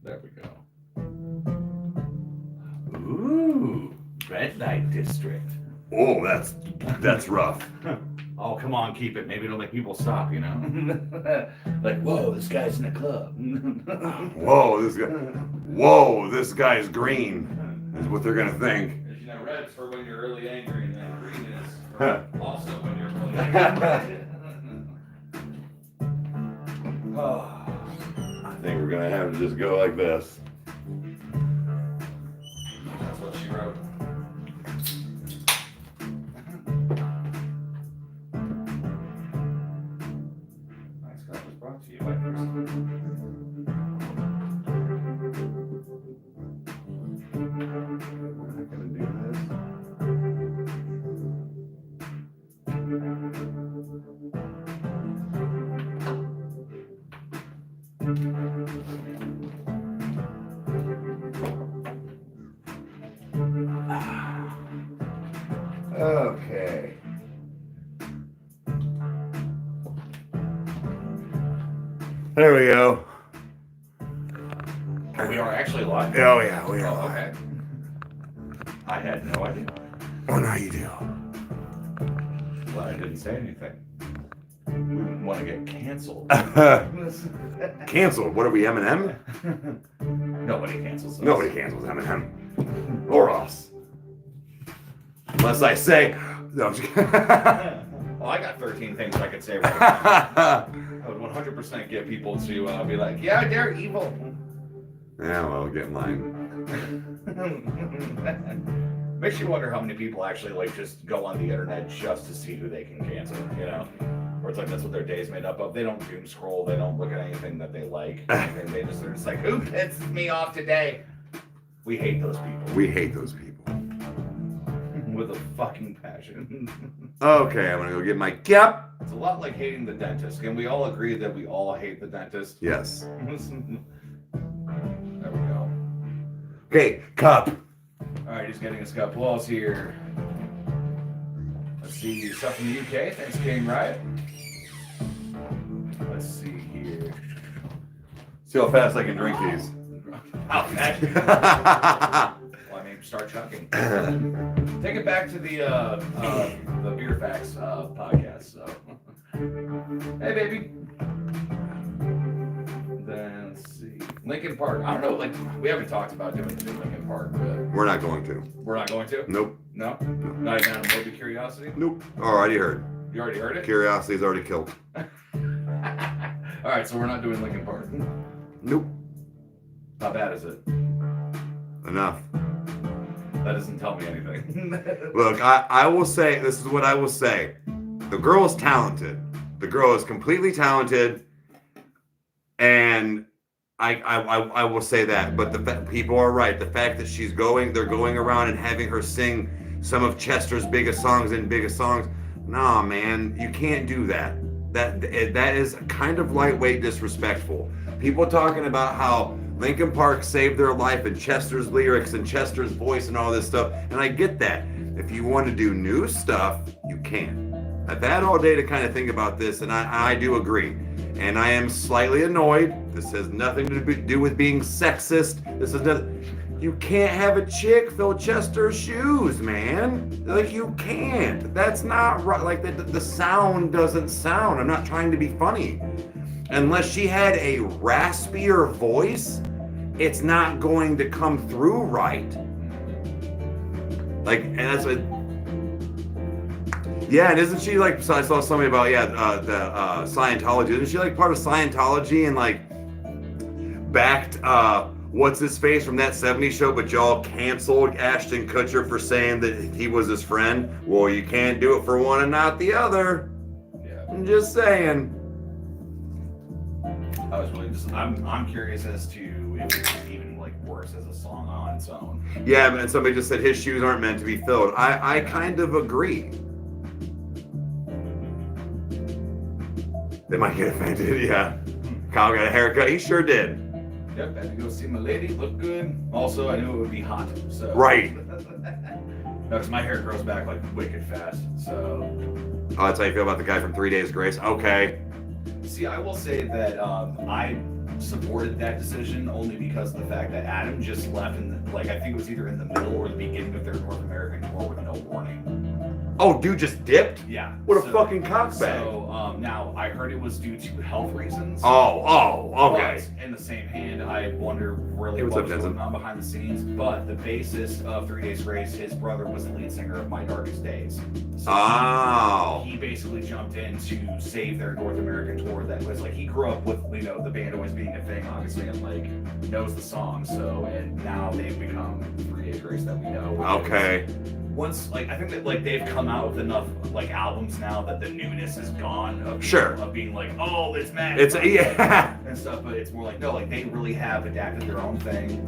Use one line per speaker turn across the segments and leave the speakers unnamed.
There we go. Ooh, Red Light District.
Oh, that's rough.
Oh, come on, keep it. Maybe it'll make people stop, you know? Like, whoa, this guy's in a club.
Whoa, this guy's green, is what they're gonna think.
You know, red's for when you're really angry, and then green is for also when you're really angry.
Oh, I think we're gonna have to just go like this.
That's what she wrote. Nice Club was brought to you by
We're not gonna do this. Okay. There we go.
We are actually live.
Oh yeah, we are.
Oh, okay. I had no idea.
Oh, now you do.
Well, I didn't say anything. We didn't want to get canceled.
Canceled? What are we, Eminem?
Nobody cancels us.
Nobody cancels Eminem. Or us. Unless I say... No, I'm just kidding.
Well, I got 13 things I could say right now. I would 100% get people to be like, yeah, they're evil.
Yeah, well, get in line.
Makes you wonder how many people actually like just go on the internet just to see who they can cancel, you know? Or it's like that's what their day's made up of. They don't doom scroll, they don't look at anything that they like. And they're just like, who pisses me off today? We hate those people.
We hate those people.
With a fucking passion.
Okay, I'm gonna go get my cap.
It's a lot like hating the dentist. Can we all agree that we all hate the dentist?
Yes.
There we go.
Okay, cup.
Alright, he's getting his cup. Who else here? Let's see, stuff from the UK. Thanks, King Riot. Let's see here.
See how fast I can drink these.
How fast? Well, I mean, start chucking. Take it back to the Beer Facts podcast. So, hey, baby. Then let's see, Linkin Park. I don't know. Like, we haven't talked about doing the new Linkin Park, but
We're not going to.
we're not going to.
Nope.
No. Not even out of morbid curiosity.
Nope. Already heard.
You already heard it.
Curiosity's already killed.
All right, so we're not doing Linkin Park.
Nope.
How bad is it?
Enough.
That doesn't tell me anything.
Look, I will say, this is what I will say. The girl is talented. The girl is completely talented. And I will say that. But people are right. The fact that they're going around and having her sing some of Chester's biggest songs. Nah, man, you can't do that. That is kind of lightweight disrespectful. People talking about how Linkin Park saved their life and Chester's lyrics and Chester's voice and all this stuff. And I get that. If you want to do new stuff, you can. I've had all day to kind of think about this, and I do agree. And I am slightly annoyed. This has nothing to do with being sexist. This is nothing. You can't have a chick fill Chester's shoes, man. Like, you can't. That's not right. Like, the sound doesn't sound. I'm not trying to be funny. Unless she had a raspier voice, it's not going to come through right. Like, and that's what. Yeah, and isn't she like? So I saw something about Scientology. Isn't she like part of Scientology and like backed what's his face from that '70s show? But y'all canceled Ashton Kutcher for saying that he was his friend. Well, you can't do it for one and not the other.
Yeah.
I'm just saying.
I was really just. I'm curious as to if it's even like worse as a song on its own.
Yeah, and somebody just said his shoes aren't meant to be filled. I kind of agree. They might get offended, yeah. Kyle got a haircut. He sure did.
Yep, had to go see my lady. Looked good. Also, I knew it would be hot. So.
Right.
No, because my hair grows back like wicked fast. So.
Oh, that's how you feel about the guy from 3 Days Grace? Okay.
See, I will say that I supported that decision only because of the fact that Adam just left in the, like I think it was either in the middle or the beginning of their North American tour with no warning.
Oh, dude just dipped?
Yeah.
What a fucking cockbag.
So now I heard it was due to health reasons.
Okay.
But in the same hand, I wonder really
Hey,
what
what's
was
up,
going on behind the scenes. But the bassist of 3 Days Grace, his brother was the lead singer of My Darkest Days. So he basically jumped in to save their North American tour. That was like he grew up with the band always being a thing, obviously, and like knows the songs. So and now they've become 3 Days Grace that we know.
Okay.
Once like I think that like they've come out with enough like albums now that the newness is gone of being like, oh, it's Matt and stuff, but it's more like no, like they really have adapted their own thing.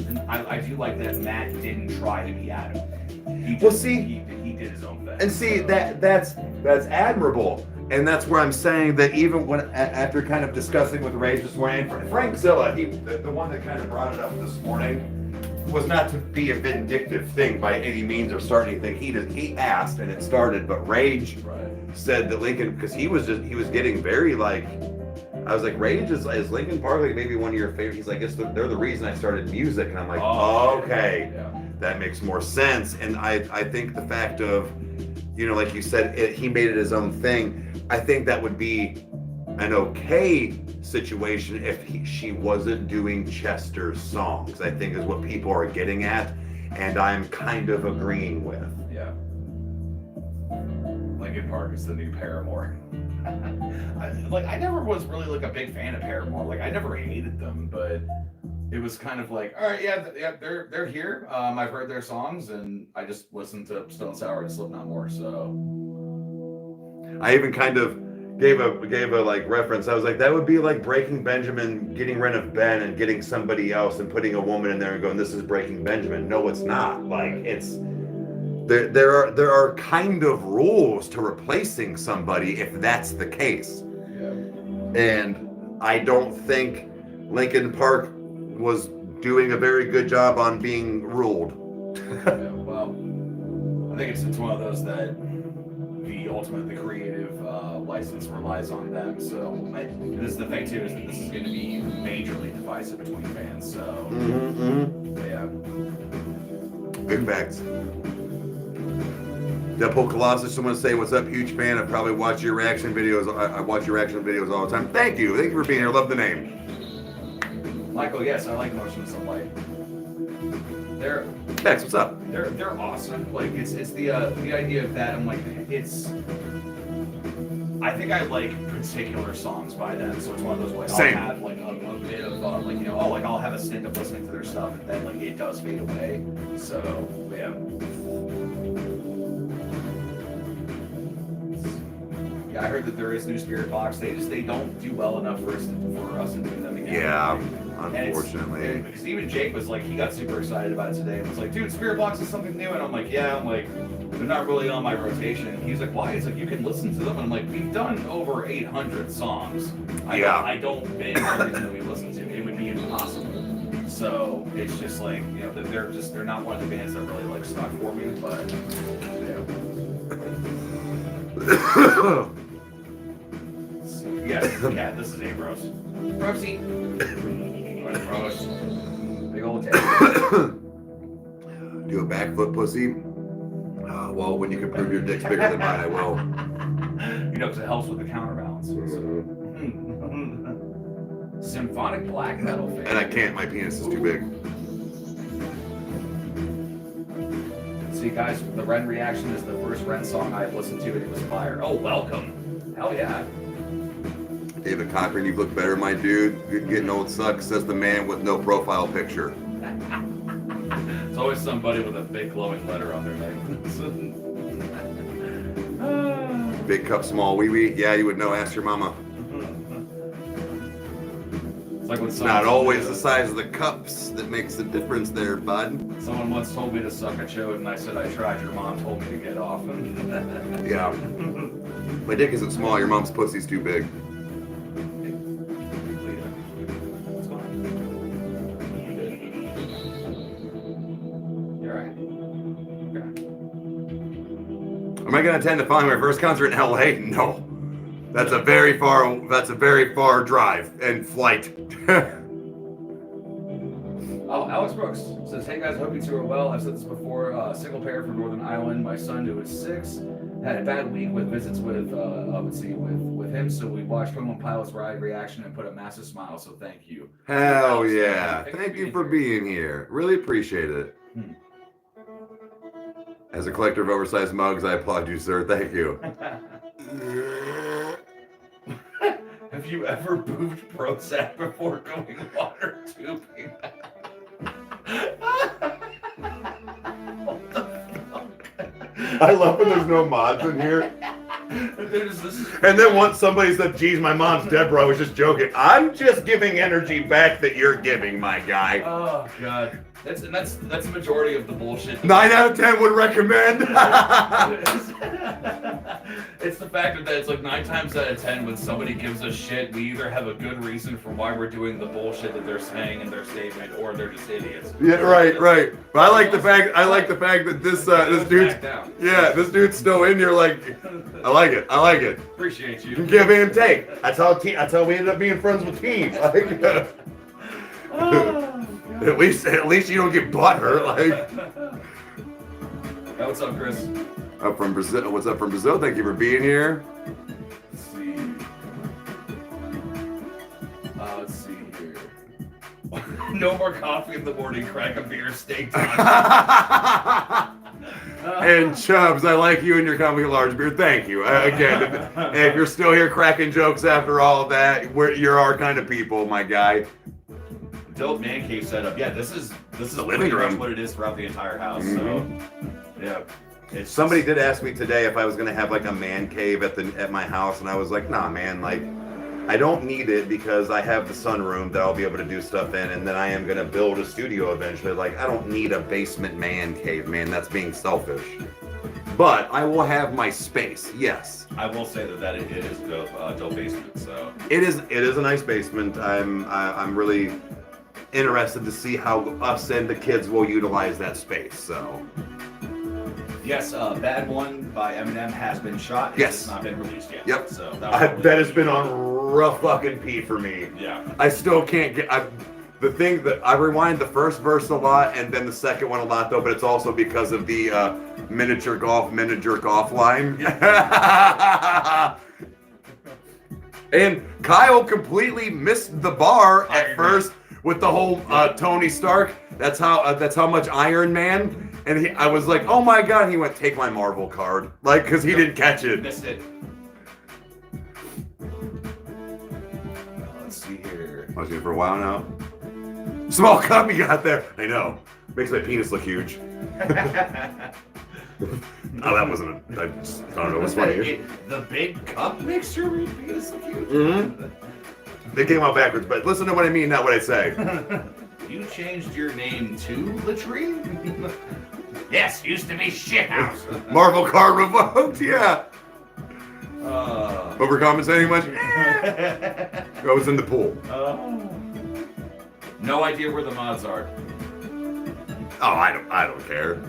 And I do like that Matt didn't try to be Adam. He did his own thing.
And see that's admirable. And that's where I'm saying that even when after kind of discussing with Ray this morning, Frank Zilla, the one that kind of brought it up this morning, was not to be a vindictive thing by any means or start anything. He asked and it started, but Rage said that Lincoln, because he was getting very like, I was like, Rage is Linkin Park like maybe one of your favorite? He's like, they're the reason I started music, and I'm like, okay, that makes more sense. And I think the fact of, like you said, he made it his own thing. I think that would be an okay situation if she wasn't doing Chester's songs, I think is what people are getting at, and I'm kind of agreeing with.
Yeah. Linkin Park is the new Paramore. I never was really like a big fan of Paramore. Like I never hated them, but it was kind of like, all right, they're here. I've heard their songs, and I just listened to Stone Sour and Slipknot more. So
I even kind of gave a like reference. I was like, that would be like Breaking Benjamin getting rid of Ben and getting somebody else and putting a woman in there and going, this is Breaking Benjamin. No, it's not. Like it's there are kind of rules to replacing somebody if that's the case.
Yeah.
And I don't think Linkin Park was doing a very good job on being ruled.
Yeah, well, I think it's one of those that the creative license relies on them. So this is the thing too, is that this is going to be majorly divisive between fans. So yeah,
big facts. Deadpool Colossus, someone say, what's up, huge fan. I probably watch your reaction videos. I watch your reaction videos all the time. Thank you for being here. Love the name.
Michael, yes, I like Motion Some Light. They're
Bex, what's up?
They're awesome. Like it's the idea of that. I'm like I think I like particular songs by them, so it's one of those ways I'll have like a bit of I'll have a stint of listening to their stuff, and then like it does fade away. So yeah. Yeah, I heard that there is new Spirit Box. They don't do well enough for us to do them again.
Yeah, unfortunately.
Because even Jake was like, he got super excited about it today and was like, dude, Spirit Box is something new. And I'm like, yeah, they're not really on my rotation. And he's like, why? He's like, you can listen to them. And I'm like, we've done over 800 songs. I don't binge everything that we listen to. It would be impossible. So it's just like, they're not one of the bands that really like stuck for me, but yeah. Yeah, this is Ambrose. Rosie. Rose. Big old tail.
Do a backflip, pussy? Well, when you can prove your dick's bigger than mine, I will.
Because it helps with the counterbalance. Symphonic black metal fan.
And I can't, my penis is too big.
See, guys, the Ren reaction is the first Ren song I've listened to, and it was fire. Oh, welcome. Hell yeah.
David Cochran, you look better, my dude. Getting old sucks, says the man with no profile picture.
It's always somebody with a big glowing letter on their name.
Big cup, small wee wee. Yeah, you would know. Ask your mama.
It's like when
it's not always the size of the cups that makes the difference there, bud.
Someone once told me to suck a chode, and I said I tried. Your mom told me to get off.
Yeah. My dick isn't small. Your mom's pussy's too big. Am I going to attend to find my first concert in LA? No. That's a very far drive and flight.
Oh, Alex Brooks says, "Hey guys, hope you two are well. I've said this before. Single parent from Northern Ireland. My son, who is 6, had a bad week with visits with with him. So we watched Home Pilot's ride reaction and put a massive smile. So thank you."
Hell yeah! Thank you for being here. Really appreciate it. As a collector of oversized mugs, I applaud you, sir. Thank you.
Have you ever moved Prozac before going water tubing? What the fuck?
I love when there's no mods in here. And then once somebody said, "Geez, my mom's dead, bro," I was just joking. I'm just giving energy back that you're giving, my guy.
Oh God, that's the majority of the bullshit.
9 out of 10 would recommend.
It's the fact that it's like 9 times out of 10 when somebody gives us shit, we either have a good reason for why we're doing the bullshit that they're saying in their statement, or they're just idiots.
Yeah, right. But I like the fact that this dude's still in here. Like, I like it.
Appreciate you.
Give and take. That's how we ended up being friends with team. Like, at least you don't get butthurt. Like,
hey, what's up, Chris?
Up from Brazil. What's up from Brazil? Thank you for being here.
Let's see here. No more coffee in the morning. Crack a beer, steak time.
And Chubbs, I like you and your comedy large beer. Thank you. Again, if you're still here cracking jokes after all of that, you're our kind of people, my guy.
Dope man cave setup. Yeah, this is
the living
pretty
room.
much what it is throughout the entire house.
Mm-hmm.
So yeah.
Somebody did ask me today if I was gonna have like a man cave at my house, and I was like, nah, man, like I don't need it because I have the sunroom that I'll be able to do stuff in, and then I am gonna build a studio eventually. Like, I don't need a basement man cave, man. That's being selfish. But I will have my space. Yes.
I will say that it is a dope basement. So
it is a nice basement. I'm really interested to see how us and the kids will utilize that space. So.
Yes, Bad One by Eminem has been shot. It's just not been released yet.
Yep.
So
that has been on rough fucking P for me.
Yeah.
I still can't get. The thing that I rewind the first verse a lot and then the second one a lot though, but it's also because of the miniature golf line. And Kyle completely missed the bar at first with the whole Tony Stark. That's how much Iron Man. And I was like, oh my God. He went, take my Marvel card. Like, because he didn't catch it.
Missed it. Let's see here.
I was here for a while now. Small cup you got there. I know. Makes my penis look huge. Oh, that wasn't I don't know. It was funny.
The big cup makes your penis look huge?
Mm-hmm. They came out backwards, but listen to what I mean, not what I say.
You changed your name to Latrine? Yes, used to be Shithouse.
Marvel card revoked, yeah. Overcompensating much? I was in the pool.
No idea where the mods are.
Oh, I don't care.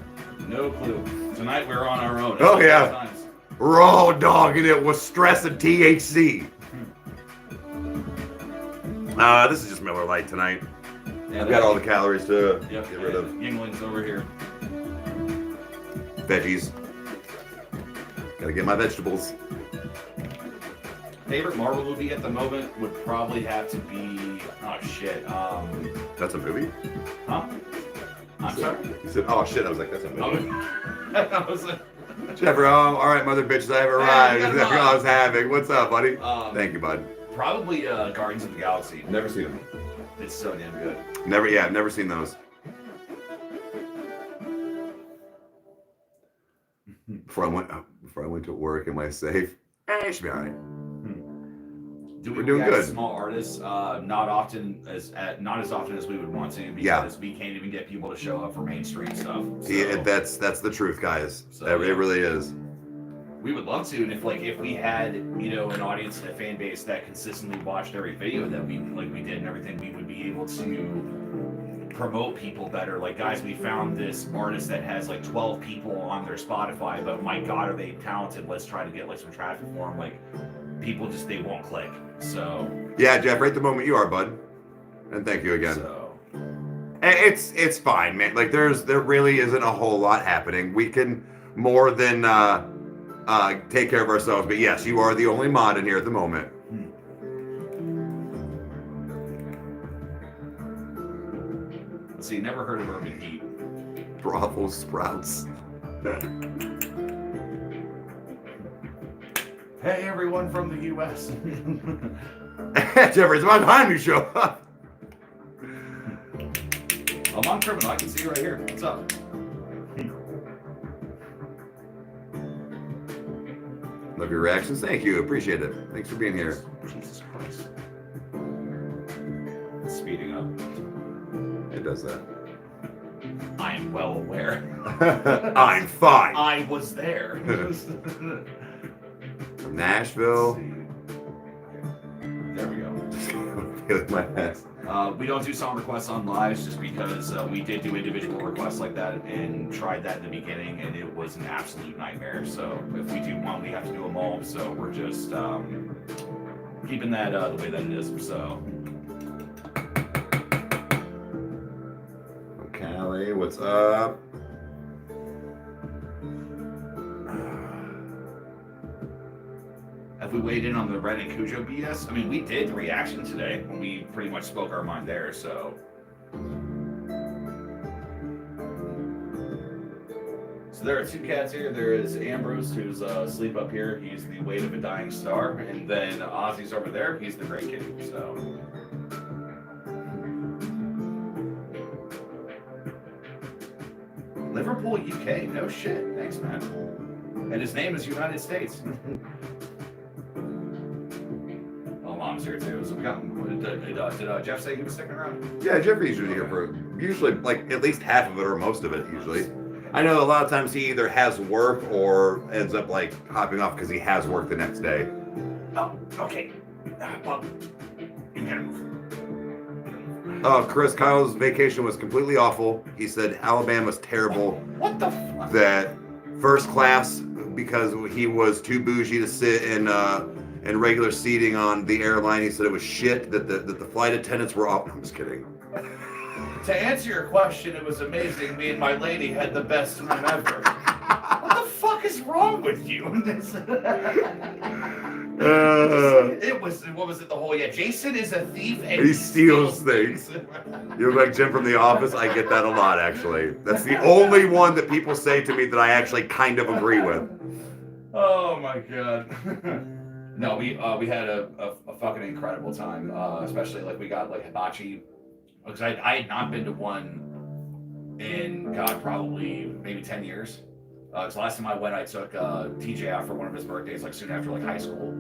No clue. Tonight we're on our own.
Oh yeah. Raw dogging it with stress and THC. This is just Miller Lite tonight. Yeah, I've got all the calories to get rid of.
Yinglings over here.
Veggies. Gotta get my vegetables.
Favorite Marvel movie at the moment would probably have to be
That's a movie?
Huh? I'm sorry?
You said, oh shit, I was like, that's a movie.
I was like,
Jeffrey, all right, mother bitches, I have arrived. That's what I was having. What's up, buddy? Thank you, bud.
Probably Guardians of the Galaxy.
Never seen them.
It's so damn good.
Never seen those. Before I went to work, am I safe? I should be all right.
We're
doing good.
Small artists, not as often as we would want to, because we can't even get people to show up for mainstream stuff. So.
Yeah, that's the truth, guys.
So,
it really is.
We would love to, and if we had an audience and a fan base that consistently watched every video that we did and everything, we would be able to promote people better. Like, guys, we found this artist that has 12 people on their Spotify, but my God, are they talented? Let's try to get some traffic for them. people just they won't click. So
yeah, Jeff, right the moment you are, bud. And thank you again.
So
it's fine, man. Like there really isn't a whole lot happening. We can more than take care of ourselves. But yes, you are the only mod in here at the moment.
Let's see, never heard of Urban Heat.
Bravo sprouts.
Hey, everyone from the U.S.
Jeffrey, it's about time you show up.
I'm criminal. I can see you right here. What's up?
Love your reactions. Thank you. Appreciate it. Thanks for being here.
Jesus Christ. It's speeding up.
It does that.
I am well aware.
I'm fine.
I was there.
From Nashville.
There we go.
With my ass.
We don't do song requests on lives just because we did do individual requests like that and tried that in the beginning, and it was an absolute nightmare. So if we do one, we have to do them all. So we're just keeping that the way that it is. So.
Callie, what's up?
Have we weighed in on the Ren and Cujo BS? I mean, we did reaction today when we pretty much spoke our mind there, so. So there are two cats here. There is Ambrose, who's asleep up here. He's the weight of a dying star. And then Ozzy's over there. He's the Great Kitty, so. Liverpool, UK. No shit. Thanks, man. And his name is United States. Mom's here too, so we got. Did Jeff say he was sticking around?
Yeah, Jeffrey's usually here for like at least half of it or most of it usually. I know a lot of times he either has work or ends up like hopping off because he has work the next day.
Oh, okay. Well, you gotta move.
Oh, Chris, Kyle's vacation was completely awful. He said Alabama's terrible.
What the fuck?
That first class because he was too bougie to sit in regular seating on the airline. He said it was shit, that the flight attendants were off. I'm just kidding.
To answer your question, it was amazing. Me and my lady had the best time ever. What the fuck is wrong with you? It was, what was it, the whole, Jason is a thief and
he steals things. You look like Jim from The Office. I get that a lot, actually. That's the only one that people say to me that I actually kind of agree with.
Oh my god. No, we had a fucking incredible time, especially like we got like hibachi, because I had not been to one in God probably maybe 10 years. Because last time I went, I took TJ out for one of his birthdays, like soon after like high school.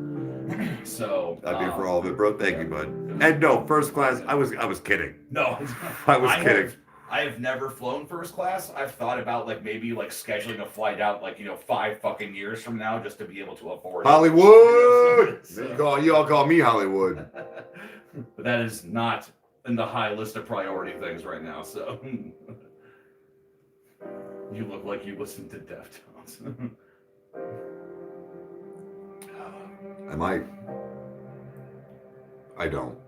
So
I'd be for all of it, bro. Thank you, bud. And no, first class. I was kidding.
No,
I was kidding.
I have never flown first class. I've thought about like maybe like scheduling a flight out like 5 fucking years from now just to be able to afford it.
Hollywood.
So.
You all call me Hollywood.
But that is not in the high list of priority things right now. So you look like you listen to Deftones.
I might. I don't.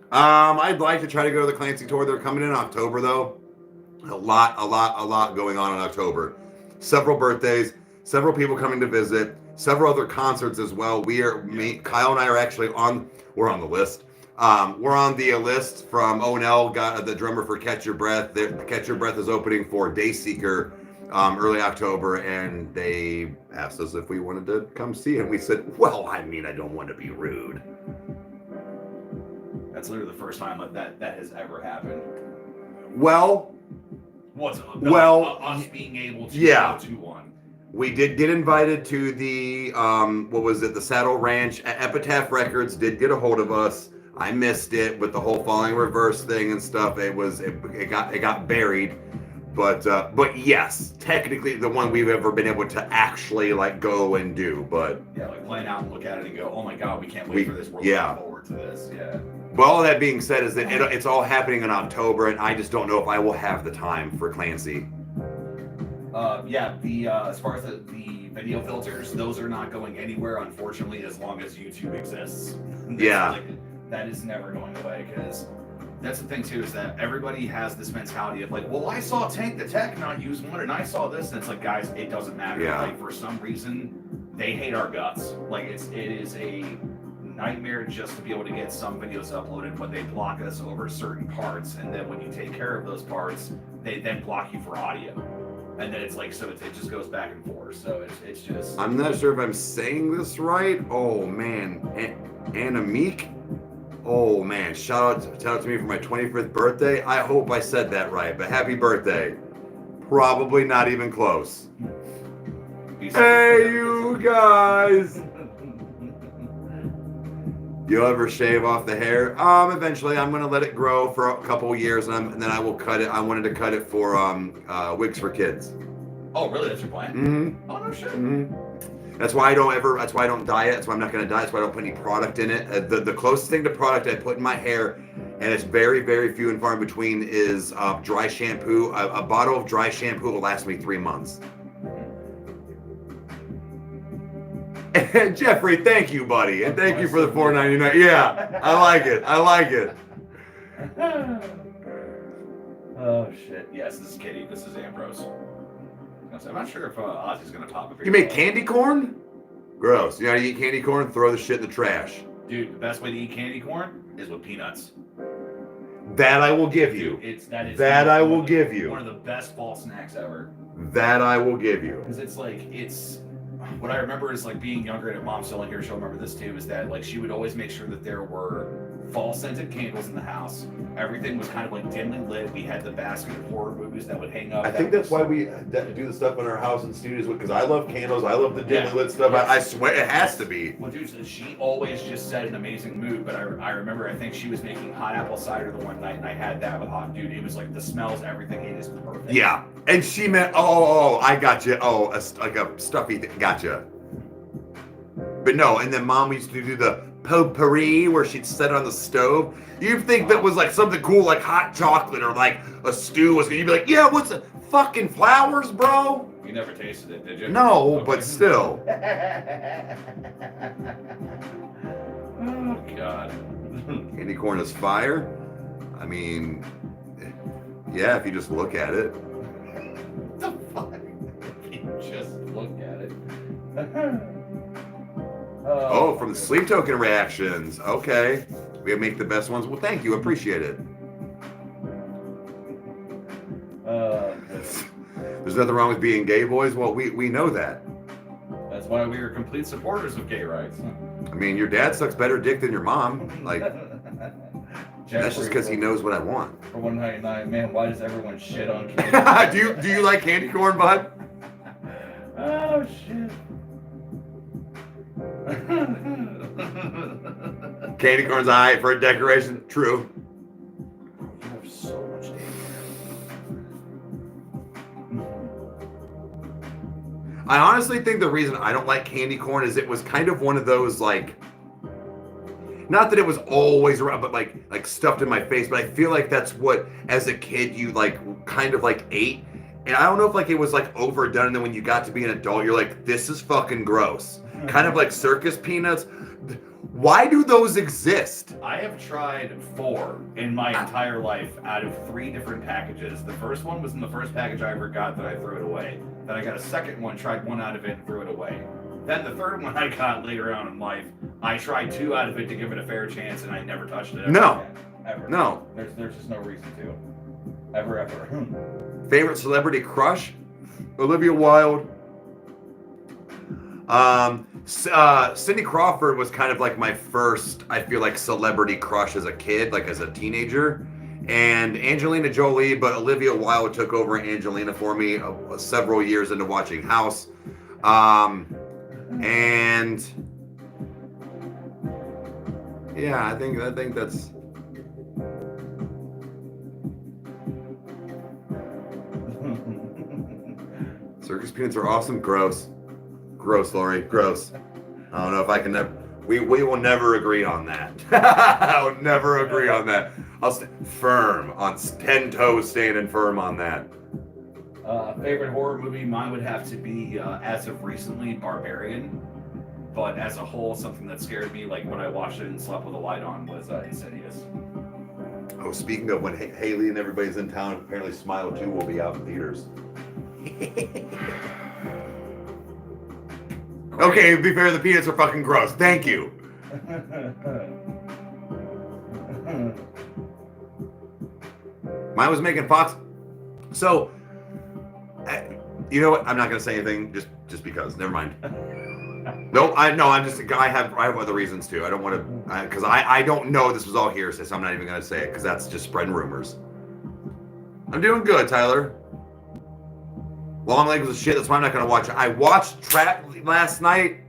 I'd like to try to go to the Clancy tour. They're coming in October, though. A lot going on in October. Several birthdays, several people coming to visit, several other concerts as well. Kyle and I are actually we're on the list. We're on the list from O&L, got the drummer for Catch Your Breath. Catch Your Breath is opening for Dayseeker early October, and they asked us if we wanted to come see it. And we said, well, I mean, I don't want to be rude.
That's literally the first time that has ever happened.
Well,
us being able to go to one.
We did get invited to the the Saddle Ranch. Epitaph Records did get a hold of us. I missed it with the whole Falling Reverse thing and stuff. It got buried. But yes, technically the one we've ever been able to actually like go and do. But
yeah, like plan out and look at it and go, oh my god, we can't wait for this. We're looking forward to this. Yeah.
But all that being said is that it's all happening in October, and I just don't know if I will have the time for Clancy.
As far as the video filters, those are not going anywhere, unfortunately, as long as YouTube exists.
Yeah.
Like, that is never going away, because that's the thing too, is that everybody has this mentality of like, well, I saw Tank the Tech not use one, and I saw this, and it's like, guys, it doesn't matter.
Yeah.
Like, for some reason, they hate our guts. Like, it is a nightmare just to be able to get some videos uploaded, but they block us over certain parts, and then when you take care of those parts, they then block you for audio, and then it's like, so it just goes back and forth. So it's just,
I'm not sure if I'm saying this right. Oh man, Anna Meek. Oh man, shout out to me for my 25th birthday. I hope I said that right, but happy birthday. Probably not even close. Hey you guys. You'll ever shave off the hair? Eventually. I'm gonna let it grow for a couple of years, and then I will cut it. I wanted to cut it for wigs for kids.
Oh, really? That's your plan?
Mm-hmm.
Oh no shit.
Mm-hmm. That's why I don't dye it. That's why I'm not gonna dye it. That's why I don't put any product in it. The closest thing to product I put in my hair, and it's very, very few and far in between, is dry shampoo. A bottle of dry shampoo will last me 3 months. Jeffrey, thank you, buddy, and thank you for the $4.99. Yeah, I like it. I like it.
Oh shit! Yes, this is Kitty. This is Ambrose. I'm not sure if Ozzy's gonna pop up here.
You make candy corn? Gross. You know how to eat candy corn? Throw the shit in the trash.
Dude, the best way to eat candy corn is with peanuts.
That I will give you.
That
I will give you.
One of the best fall snacks ever.
That I will give you.
Because it's what I remember is like being younger, and Mom's still in here, she'll remember this too, is that like she would always make sure that there were fall scented candles in the house. Everything was kind of like dimly lit. We had the basket of horror movies that would hang up.
I think that's why we do the stuff in our house and studios, because I love candles. I love the dimly lit stuff.
Yes.
I swear it has to be.
Well, dude, she always just set an amazing mood. But I remember, I think she was making hot apple cider the one night, and I had that with hot. Dude, it was like the smells, everything. It is perfect.
Yeah, and she meant, I got you. Oh, like a stuffy thing. Gotcha. But no, and then Mom used to do the potpourri where she'd set it on the stove. You'd think that was like something cool, like hot chocolate or like a stew was. You'd be like, yeah, what's the fucking flowers, bro?
You never tasted it, did you?
No,
Okay.
but still.
Oh God.
Candy corn is fire. I mean, yeah, if you just look at it.
What the fuck? You just look at it.
Oh, from the sleep token reactions. Okay. We make the best ones. Well, thank you. Appreciate it. There's nothing wrong with being gay, boys. Well, we know that.
That's why we are complete supporters of gay rights.
I mean, your dad sucks better dick than your mom. Like, that's just because he knows what I want.
For $1.99, man, why does everyone shit on candy?
do you like candy corn, bud?
Oh shit.
Candy corn's alright for a decoration. True.
You have so much damage.
I honestly think the reason I don't like candy corn is it was kind of one of those, like, not that it was always around, but like stuffed in my face. But I feel like that's what, as a kid, you like kind of like ate. And I don't know if like it was like overdone, and then when you got to be an adult, you're like, this is fucking gross. Kind of like circus peanuts. Why do those exist?
I have tried 4 in my entire life out of 3 different packages. The first one was in the first package I ever got that I threw it away. Then I got a second one, tried 1 out of it and threw it away. Then the third one I got later on in life, I tried 2 out of it to give it a fair chance, and I never touched it ever
No.
again. Ever.
No.
There's just no reason to. Ever.
Favorite celebrity crush? Olivia Wilde. Cindy Crawford was kind of like my first, I feel like, celebrity crush as a kid, like as a teenager. And Angelina Jolie, but Olivia Wilde took over Angelina for me several years into watching House. And yeah, I think that's. Circus peanuts are awesome. Gross, Lori. Gross. I don't know if I can. We will never agree on that. I'll never agree on that. I'll stand firm on 10 toes, standing firm on that.
Favorite horror movie? Mine would have to be, as of recently, Barbarian. But as a whole, something that scared me, like when I watched it and slept with a light on, was Insidious.
Oh, speaking of when Haley and everybody's in town, apparently Smile 2 will be out in theaters. Okay, to be fair, the peanuts are fucking gross. Thank you. Mine was making Fox. So, you know what? I'm not gonna say anything just because. Never mind. No, I'm just a guy. I have other reasons too. I don't want to, because I don't know this was all hearsay, so I'm not even gonna say it because that's just spreading rumors. I'm doing good, Tyler. Long legs was shit. That's why I'm not gonna watch it. I watched Trap last night.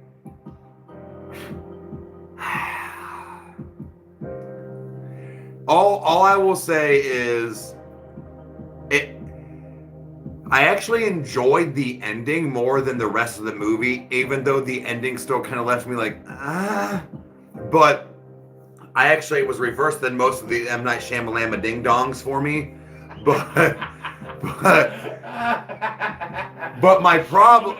All I will say is it. I actually enjoyed the ending more than the rest of the movie, even though the ending still kind of left me like, But I actually was reversed than most of the M. Night Shyamalama ding-dongs for me. But my problem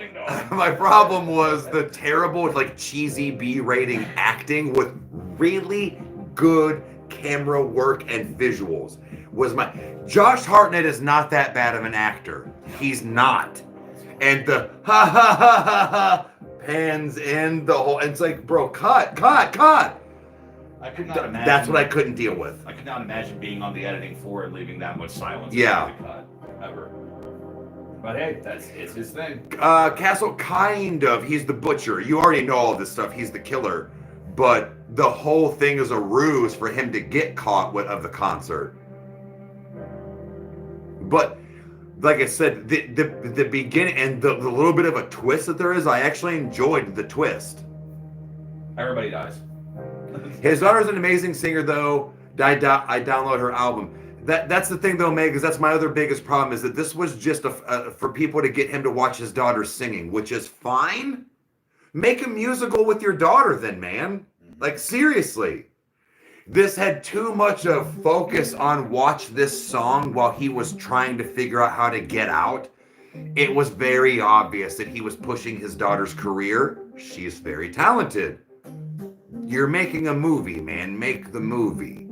was the terrible, like, cheesy B rating acting with really good camera work and visuals. Josh Hartnett is not that bad of an actor. He's not. And the ha pans in the whole, and it's like, bro, cut.
I could not imagine.
That's what I couldn't deal with.
I could not imagine being on the editing floor and leaving that much silence.
Yeah.
The cut, ever. But hey, it's his thing.
Castle, kind of. He's the butcher. You already know all this stuff. He's the killer. But the whole thing is a ruse for him to get caught of the concert. But like I said, the beginning and the little bit of a twist that there is, I actually enjoyed the twist.
Everybody dies.
His daughter's an amazing singer, though. I download her album. That's the thing, though, Meg, because that's my other biggest problem, is that this was just for people to get him to watch his daughter singing, which is fine. Make a musical with your daughter then, man. Like, seriously. This had too much of focus on watch this song while he was trying to figure out how to get out. It was very obvious that he was pushing his daughter's career. She's very talented. You're making a movie, man. Make the movie.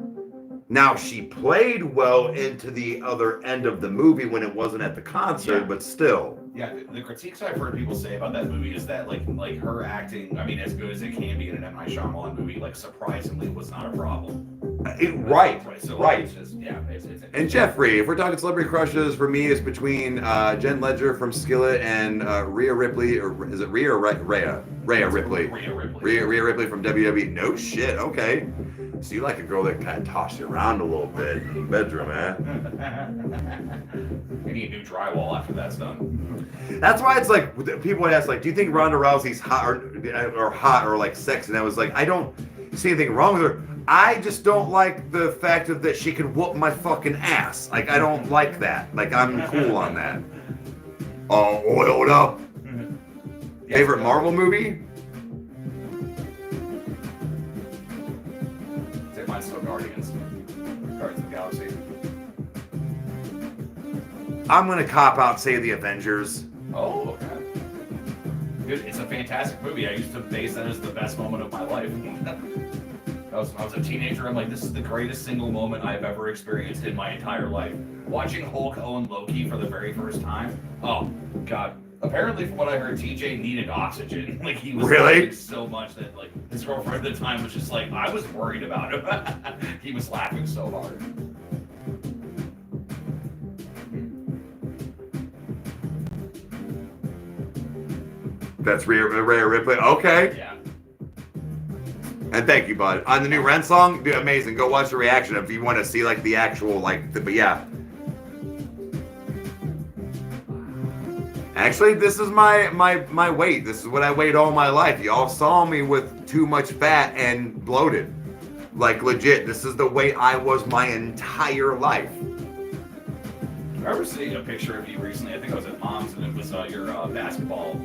Now, she played well into the other end of the movie when it wasn't at the concert, but still.
Yeah, the critiques I've heard people say about that movie is that, like her acting, I mean, as good as it can be in an M. Night Shyamalan movie, like, surprisingly was not a problem.
Right.
So,
right.
It's just, yeah, it's
and Jeffrey, if we're talking celebrity crushes, for me, it's between Jen Ledger from Skillet and Rhea Ripley, or is it Rhea or Rhea? Rhea Ripley. Rhea Ripley from WWE. No shit. Okay. So you like a girl that kind of tosses you around a little bit in the bedroom, eh?
We need new drywall after that's done.
That's why it's like, people would ask, like, do you think Ronda Rousey's hot or like sexy? And I was like, I don't see anything wrong with her. I just don't like the fact that she could whoop my fucking ass. Like, I don't like that. Like, I'm cool on that. All oiled up. Favorite Marvel movie?
Mine's still Guardians of the Galaxy.
I'm gonna cop out, say the Avengers.
Oh, okay. Dude, it's a fantastic movie. I used to base that as the best moment of my life. I was a teenager. I'm like, this is the greatest single moment I've ever experienced in my entire life. Watching Hulk own Loki for the very first time. Oh, God. Apparently, from what I heard, TJ needed oxygen. Like, he was laughing so much that, like, his girlfriend at the time was just like, I was worried about him. He was laughing so hard.
That's Rhea Ripley. Okay.
Yeah.
And thank you, bud. On the new Ren song, dude, amazing. Go watch the reaction if you want to see, like, the actual, like, but yeah. Actually, this is my weight. This is what I weighed all my life. Y'all saw me with too much fat and bloated. Like, legit, this is the weight I was my entire life.
remember seeing a picture of you recently. I think I was at Mom's, and it was your basketball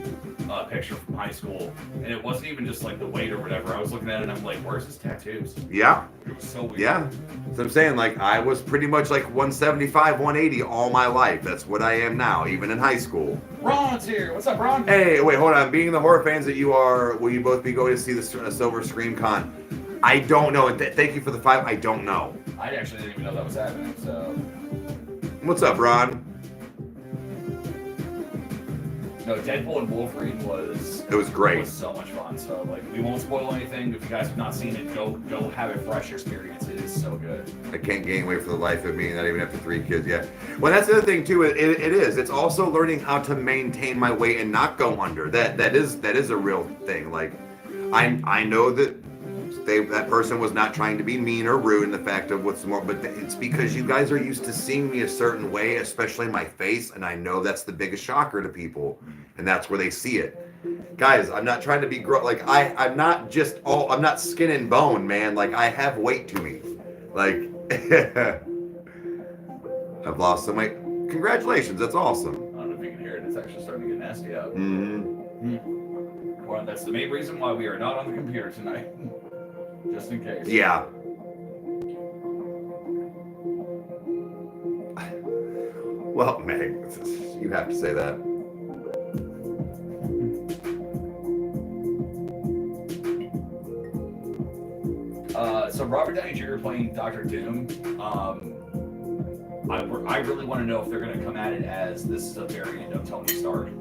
picture from high school. And it wasn't even just like the weight or whatever. I was looking at it and I'm like, where's his tattoos?
Yeah.
It was so weird.
Yeah. So I'm saying, like, I was pretty much like 175, 180 all my life. That's what I am now, even in high school.
Ron's here. What's up, Ron?
Hey, wait, hold on. Being the horror fans that you are, will you both be going to see the Silver Scream Con? I don't know. And thank you for the 5. I don't know.
I actually didn't even know that was happening, so.
What's up, Ron?
No, Deadpool and Wolverine was.
It was great.
It was so much fun. So, like, we won't spoil anything. If you guys have not seen it, go have a fresh experience. It is so good.
I can't gain weight for the life of me, not even after 3 kids yet. Well, that's the other thing too. It is. It's also learning how to maintain my weight and not go under. That is a real thing. Like, I know that that person was not trying to be mean or rude in the fact of what's more, but it's because you guys are used to seeing me a certain way, especially my face, and I know that's the biggest shocker to people, and that's where they see it. Guys, I'm not trying to be like I'm not skin and bone, man. Like, I have weight to me. Like, I've lost some weight. Congratulations, that's awesome.
I don't know if you can hear it. It's actually starting to get nasty out.
Mm-hmm.
Well, that's the main reason why we are not on the computer tonight. Just in case.
Yeah. Well, Meg, you have to say that.
So Robert Downey Jr. playing Dr. Doom. I really want to know if they're going to come at it as this is a variant of Tony Stark,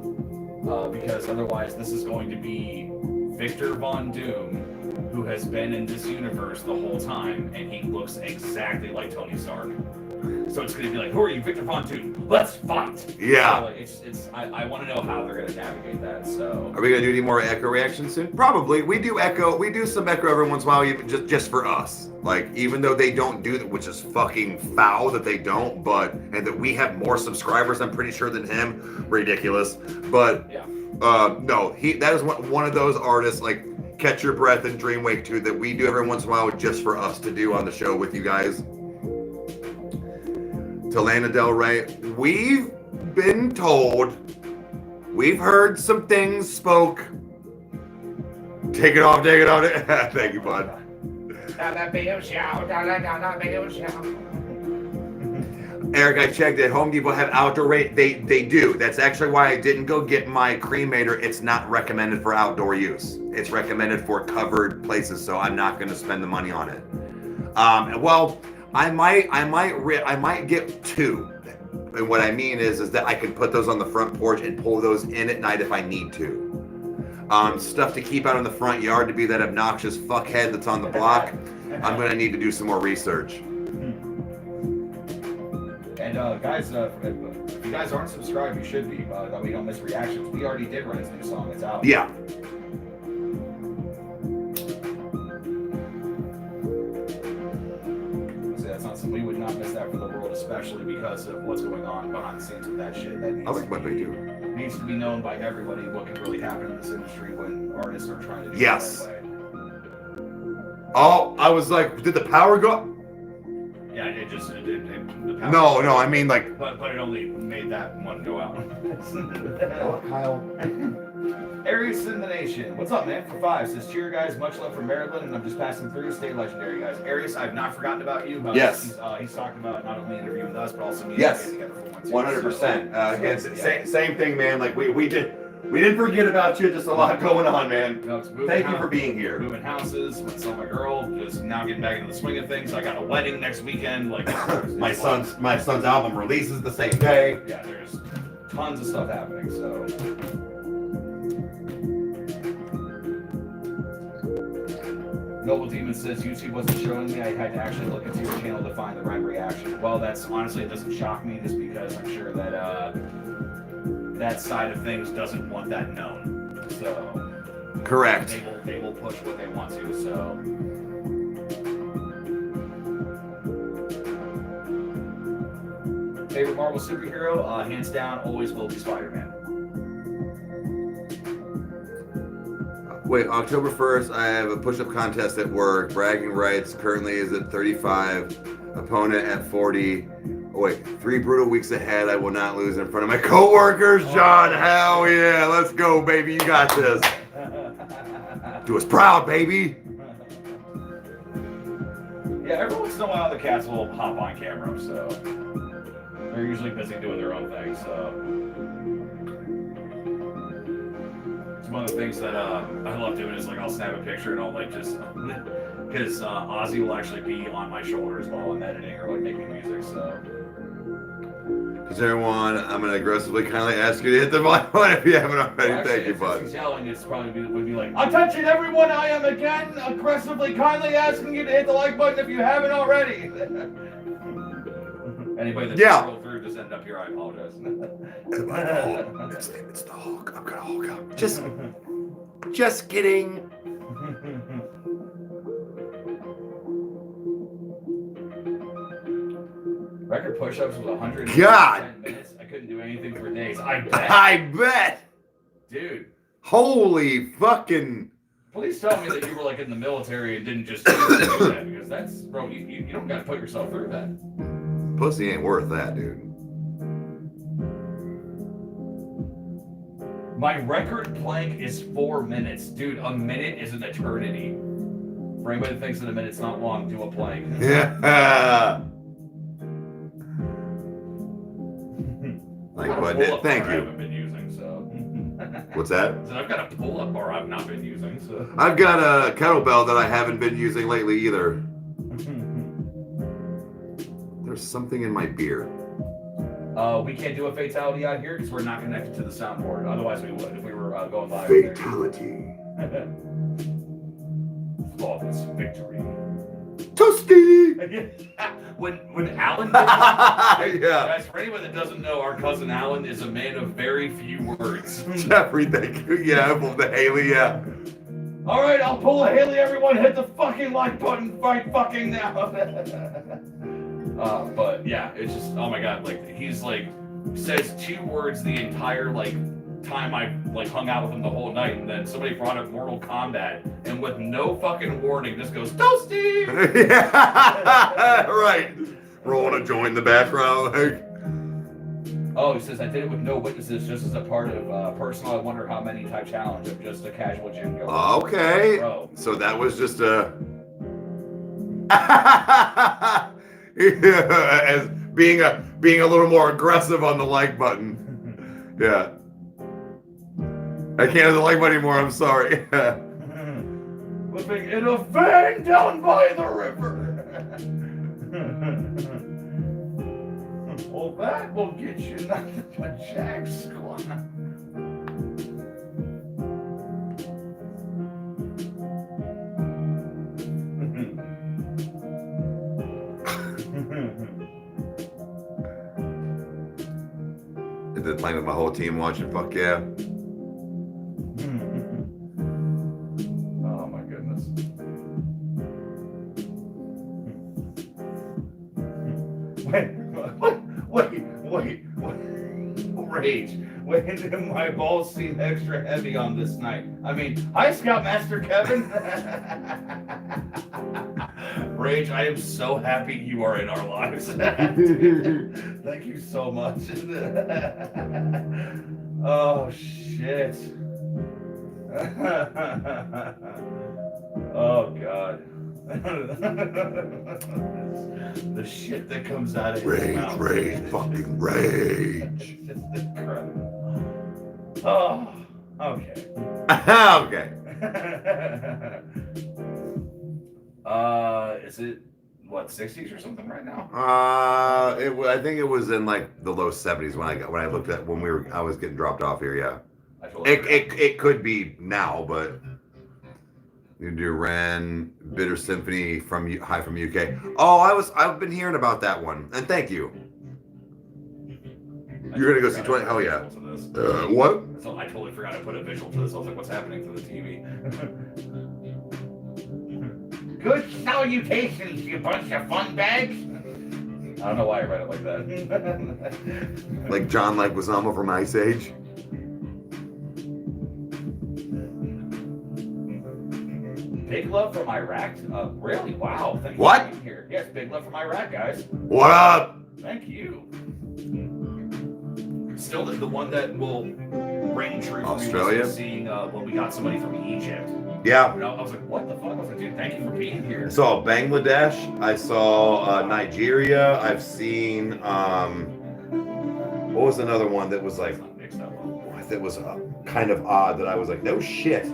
because otherwise this is going to be Victor Von Doom, who has been in this universe the whole time, and he looks exactly like Tony Stark. So it's going to be like, who are you, Victor Von Doom? Let's fight!
Yeah.
So I want to know how they're going to navigate that. So
Are we going to do any more Echo reactions soon? Probably. We do some Echo every once in a while, even just for us. Like, even though they don't do that, which is fucking foul that they don't, and that we have more subscribers, I'm pretty sure, than him. Ridiculous. But,
yeah.
No, that is one of those artists, like Catch Your Breath and Dreamwake 2, that we do every once in a while just for us to do on the show with you guys. To Lana Del Rey, we've been told, we've heard some things spoke. Take it off. Thank you, bud. Eric, I checked at Home Depot have outdoor rate. They do. That's actually why I didn't go get my cremator. It's not recommended for outdoor use. It's recommended for covered places, so I'm not going to spend the money on it. Well, I might get 2. And what I mean is that I can put those on the front porch and pull those in at night if I need to. Stuff to keep out in the front yard to be that obnoxious fuckhead that's on the block. I'm going to need to do some more research.
And guys, if you guys aren't subscribed, you should be. That way you don't miss reactions. We already did run his new song. It's out.
Yeah.
So that's not something we would not miss that for the world, especially because of what's going on behind the scenes with that shit. That
I like what they do.
Needs to be known by everybody what can really happen in this industry when artists are trying to do
Yes.
it the right way.
Oh, I was like, did the power go?
Yeah, it just the power.
No, I mean like.
But it only made that one go out.
Kyle.
Arius in the Nation. What's up, man? For 5 says, cheer guys, much love from Maryland, and I'm just passing through. Stay legendary, guys. Arius, I've not forgotten about you.
Yes.
He's talking about not only interviewing with us, but also me.
Yes.
And together for
100%. Again,
yeah.
same thing, man. Like we didn't forget about you. Just a lot going on, man.
No,
Thank you for being here.
Moving houses, went to sell my girl, just now getting back into the swing of things. I got a wedding next weekend. Like
my son's album releases the same day.
Yeah, there's tons of stuff happening. So. Noble Demon says YouTube wasn't showing me. I had to actually look into your channel to find the right reaction. Well, that's honestly, it doesn't shock me just because I'm sure that that side of things doesn't want that known. So
correct.
They will push what they want to. So favorite Marvel superhero, hands down, always will be Spider-Man.
Wait, October 1st, I have a push-up contest at work. Bragging rights currently is at 35. Opponent at 40. wait, 3 brutal weeks ahead. I will not lose in front of my coworkers, John. Hell yeah, let's go, baby. You got this. Do us proud, baby.
Yeah, every once in a while the cats will hop on camera, so they're usually busy doing their own thing. So it's one of the things that I love doing is like I'll snap a picture and I'll like just because Ozzy will actually be on my shoulders while I'm editing or like making music. So.
Is everyone? I'm gonna aggressively kindly ask you to hit the like button if you haven't already.
Well,
thank you, bud.
He's yelling. It's probably would be like, attention, everyone! I am again aggressively, kindly asking you to hit the like button if you haven't already. Anybody that's scrolled through just end up here. I apologize.
It's the Hulk. I'm gonna Hulk out. Just kidding.
Record push-ups was 100 minutes. I couldn't do anything for days. I bet. Dude.
Holy fucking.
Please tell me that you were like in the military and didn't just do that, because that's, bro, you don't gotta put yourself through that.
Pussy ain't worth that, dude.
My record plank is 4 minutes. Dude, a minute is an eternity. For anybody that thinks that a minute's not long, do a plank.
Yeah. Like, but thank you.
I haven't been using, so.
What's that?
So I've got a pull-up bar I've not been using, so.
I've got a kettlebell that I haven't been using lately either. There's something in my beer.
We can't do a fatality out here because we're not connected to the soundboard. Otherwise, we would if we were going live.
Fatality.
Flawless victory.
Toasty!
when Alan did that,
yeah.
Guys, for anyone that doesn't know, our cousin Alan is a man of very few words.
Jeffrey, thank you. Yeah, I pulled the Haley, yeah.
All right, I'll pull a Haley. Everyone hit the fucking like button right fucking now. But yeah, it's just, oh my God, like he's like, says 2 words the entire like time I like hung out with him the whole night, and then somebody brought up Mortal Kombat, and with no fucking warning, just goes toasty.
Yeah, right. Rolling a joint in the background. Like.
Oh, he says I did it with no witnesses, just as a part of personal. I wonder how many type challenge of just a casual gym goer.
Okay,
Bro.
So that was just a. As being a little more aggressive on the like button. Yeah. I can't have the like button anymore, I'm sorry.
Living in a van down by the river. Well, that will get you nothing but jack squat.
Is it playing with my whole team watching? Fuck yeah.
Oh my goodness. Wait. Rage. When did my balls seem extra heavy on this night? I mean, hi, Scoutmaster Kevin. Rage, I am so happy you are in our lives. Thank you so much. Oh, shit. Oh, God. The shit that comes out of his mouth.
Rage, fucking rage.
It's just incredible. Oh, okay.
Okay.
Is it what 60s or something right now?
I think it was in like the low 70s when I looked at I was getting dropped off here. Yeah. It could be now, but. You do Ren, Bitter Symphony from UK. Oh, I've been hearing about that one, and thank you. You're gonna go see 20? Oh yeah. What?
So I totally forgot to put a visual to this. I was like, what's happening to the TV? Good salutations, you bunch of fun bags. I don't know why I read it like that.
Like John Leguizamo from Ice Age.
Big love from Iraq. Really? Wow. Thank you
What?
for being here. Yes, big love from Iraq, guys.
What up?
thank you. Still the one that will ring true for
Australia?
me was seeing when we got somebody from Egypt.
Yeah.
You know, I was like, what the fuck? I was like, dude, thank you for being here.
I saw Bangladesh. I saw Nigeria. I've seen what was another one that was like that was kind of odd that I was like, no shit.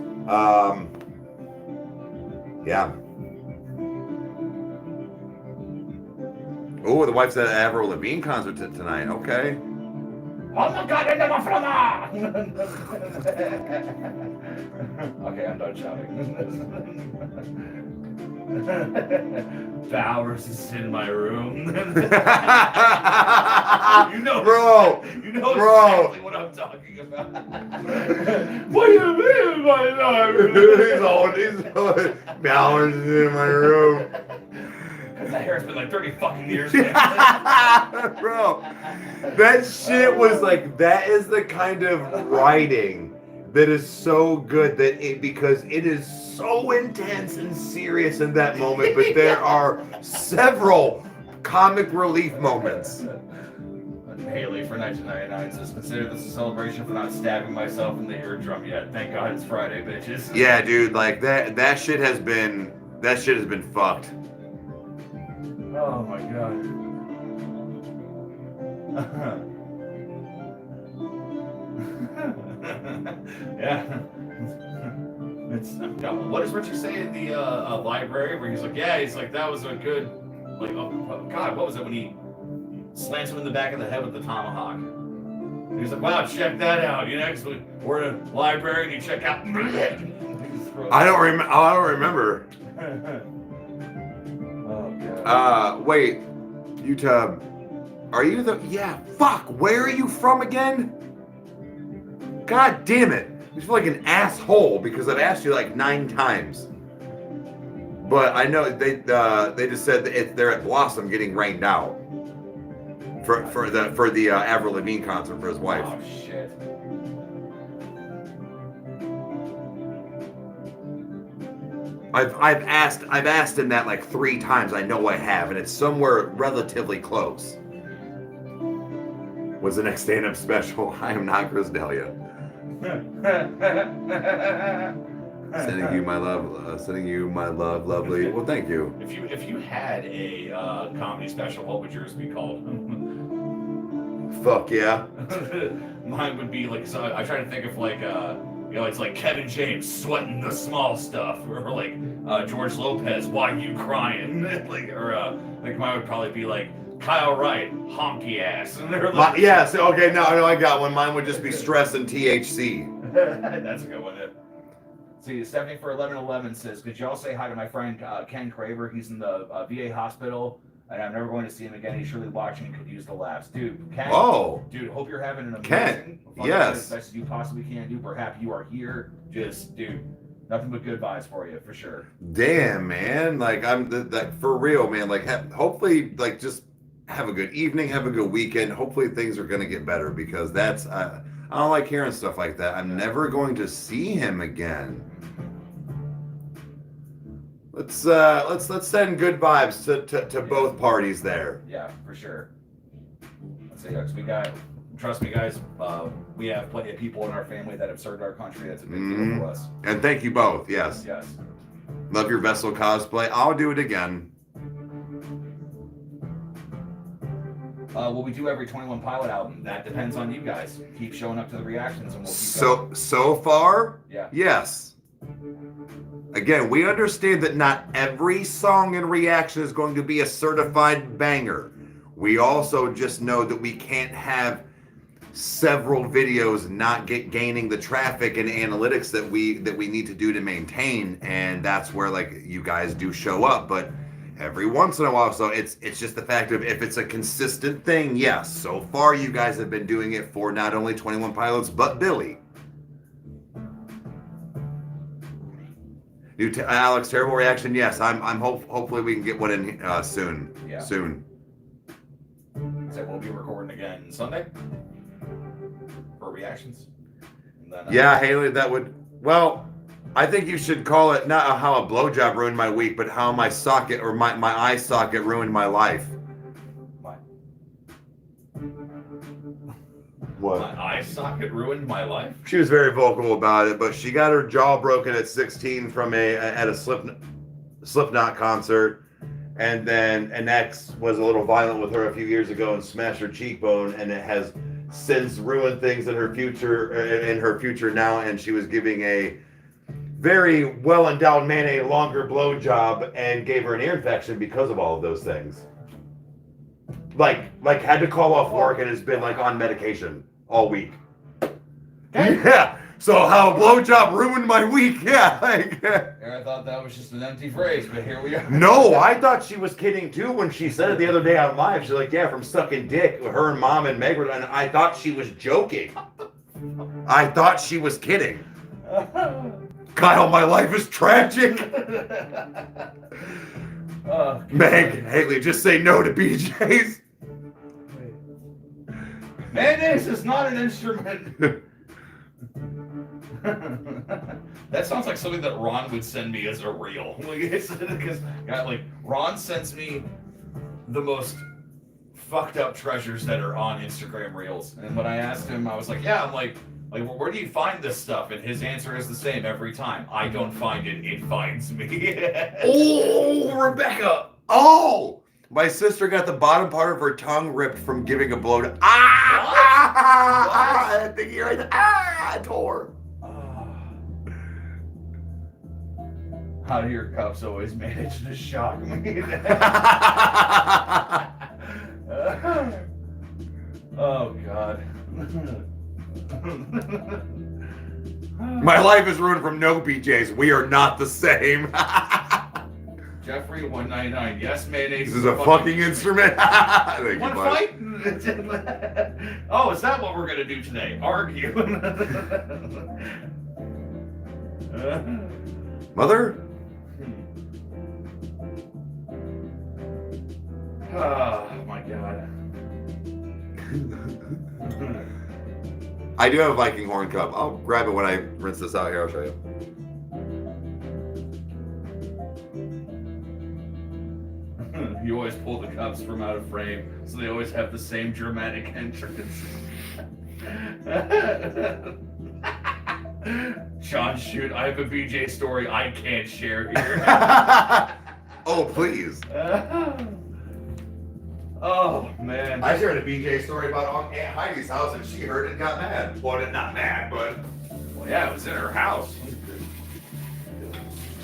Yeah. Oh, the wife's at Avril Lavigne concert tonight. Okay.
Oh my god, I never forgot! Okay, I'm done shouting. Bowers is in my room. You know,
bro,
exactly what I'm talking about. What do you mean by that?
he's Bowers is in my room.
Because that hair's been like 30 fucking years.
Bro, that shit was like, that is the kind of writing that is so good that because it is so intense and serious in that moment, but there are several comic relief moments.
Haley for 1999 says, consider this a celebration for not stabbing myself in the eardrum yet. Thank God it's Friday, bitches.
Yeah, dude, like that shit has been fucked.
Oh my god. Yeah. What does Richie say in the library where he's like, yeah, he's like, that was a good, like, oh god, what was it when he slams him in the back of the head with the tomahawk? And he's like, wow, check that out. You know, we're in a library and you check out.
I don't remember.
Oh god.
Wait, YouTube, are you yeah, fuck, where are you from again? God damn it. You feel like an asshole because I've asked you like 9 times. But I know they just said that they're at Blossom getting rained out for the Avril Lavigne concert for his wife.
Oh shit.
I've asked him that like 3 times. I know I have, and it's somewhere relatively close. What's the next stand-up special? I am not Chris Delia. Sending you my love, lovely. Well, thank you.
If you had a comedy special, what would yours be called?
Fuck yeah.
Mine would be like, so I try to think of like it's like Kevin James sweating the small stuff, or like George Lopez, why you crying? Like, or like mine would probably be like Kyle Wright, honky ass. Like,
yeah, so okay, no, I got one. Mine would just be stress and THC.
That's a good one. See, Stephanie for 1111 says, could y'all say hi to my friend Ken Craver? He's in the VA hospital, and I'm never going to see him again. He's surely watching and could use the laughs. Dude, Ken.
Oh.
Dude, hope you're having an amazing
Ken, yes.
as best as you possibly can do. We're happy you are here. Just, dude, nothing but good vibes for you, for sure.
Damn, man. Like, I'm for real, man. Like, hopefully, like, just have a good evening, have a good weekend. Hopefully things are going to get better because that's, I don't like hearing stuff like that. I'm never going to see him again. Let's send good vibes to both parties there.
Yeah, for sure. Let's see, we got, trust me, guys, we have plenty of people in our family that have served our country. That's a big deal for us.
And thank you both. Yes.
Yes.
Love your vessel cosplay. I'll do it again.
Will we do every 21 Pilot album? That depends on you guys. Keep showing up to the reactions and we'll keep going.
So far,
yeah.
Yes. Again, we understand that not every song and reaction is going to be a certified banger. We also just know that we can't have several videos not gaining the traffic and analytics that we need to do to maintain, and that's where like you guys do show up, but every once in a while. So it's just the fact of if it's a consistent thing, yes. So far, you guys have been doing it for not only 21 Pilots but Billy. Alex, terrible reaction. Yes, hopefully we can get one in soon.
Yeah.
Soon.
So we'll be recording again Sunday for reactions. And then,
yeah, Haley, that would. Well, I think you should call it not how a blowjob ruined my week, but how my socket or my eye socket ruined my life.
Why?
What?
My eye socket ruined my life.
She was very vocal about it, but she got her jaw broken at 16 from at a Slipknot concert, and then an ex was a little violent with her a few years ago and smashed her cheekbone, and it has since ruined things in her future now, and she was giving a very well-endowed man a longer blow job and gave her an ear infection because of all of those things. Like had to call off work and has been like on medication all week. Yeah. So how a blowjob ruined my week? Yeah. Like,
I thought that was just an empty phrase, but here we are.
no, I thought she was kidding too when she said it the other day on live. She's like, yeah, from sucking dick. Her and mom and Meg were, and I thought she was joking. I thought she was kidding. Kyle, my life is tragic. Meg, Haley, just say no to BJ's.
Mayonnaise is not an instrument. That sounds like something that Ron would send me as a reel. Because Ron sends me the most fucked up treasures that are on Instagram reels. And when I asked him, I was like, yeah, I'm like, well, where do you find this stuff? And his answer is the same every time. I don't find it, it finds me.
Oh, Rebecca. Oh, my sister got the bottom part of her tongue ripped from giving a blow to. I think you're right. I tore.
How do your cups always manage to shock me? Oh, God.
My life is ruined from no BJ's. We are not the same.
Jeffrey 199. Yes, mayonnaise.
This is a fucking instrument.
Want to fight? Oh, is that what we're gonna do today? Argue.
Mother?
Oh my God.
I do have a Viking horn cup. I'll grab it when I rinse this out here. I'll show you.
You always pull the cups from out of frame, so they always have the same dramatic entrance. Sean, shoot, I have a BJ story I can't share here.
Oh, please.
Oh, man.
I shared a BJ story about Aunt Heidi's house, and she heard it and got mad. Well, not mad, but...
Well, yeah, it was in her house.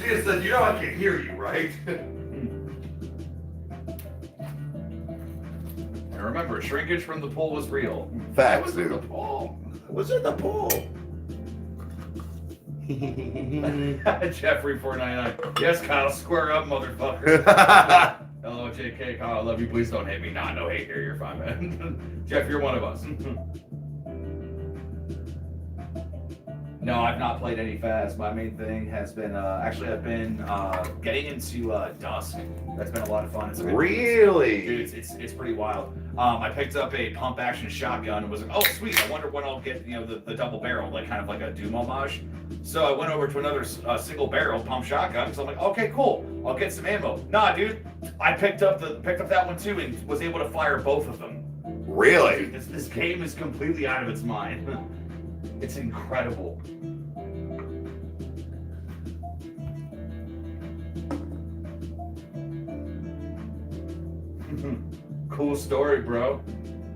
She just said, you know I can hear you, right?
And remember, shrinkage from the pool was real.
Facts,
I was
dude.
in the pool.
I was in the pool.
Jeffrey 499. Yes, Kyle, square up, motherfucker. Hello, JK. Kyle, I love you. Please don't hate me. Nah, no hate here. You're fine, man. Jeff, you're one of us. No, I've not played any fast. My main thing has been, actually, I've been getting into Dusk. That's been a lot of fun. It's
Really?
Dude, it's pretty wild. I picked up a pump action shotgun and was like, oh, sweet. I wonder when I'll get, the double barrel, like kind of like a Doom homage. So I went over to another single barrel pump shotgun. So I'm like, okay, cool. I'll get some ammo. Nah, dude. I picked up that one too and was able to fire both of them.
Really?
Dude, this game is completely out of its mind. It's incredible. Cool story, bro.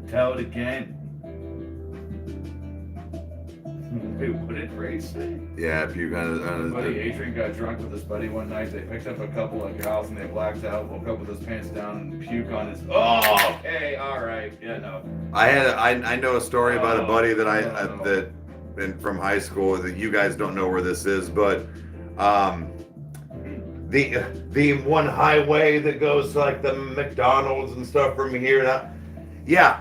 Tell it again. Wait, what did Ray say?
Yeah, if you kind of...
Buddy Adrian got drunk with his buddy one night. They picked up a couple of gals and they blacked out, woke up with his pants down and puke on his... Oh, okay, all right. Yeah, no.
I know a story about a buddy that from high school that you guys don't know where this is, but the one highway that goes to like the McDonald's and stuff from here now. Yeah.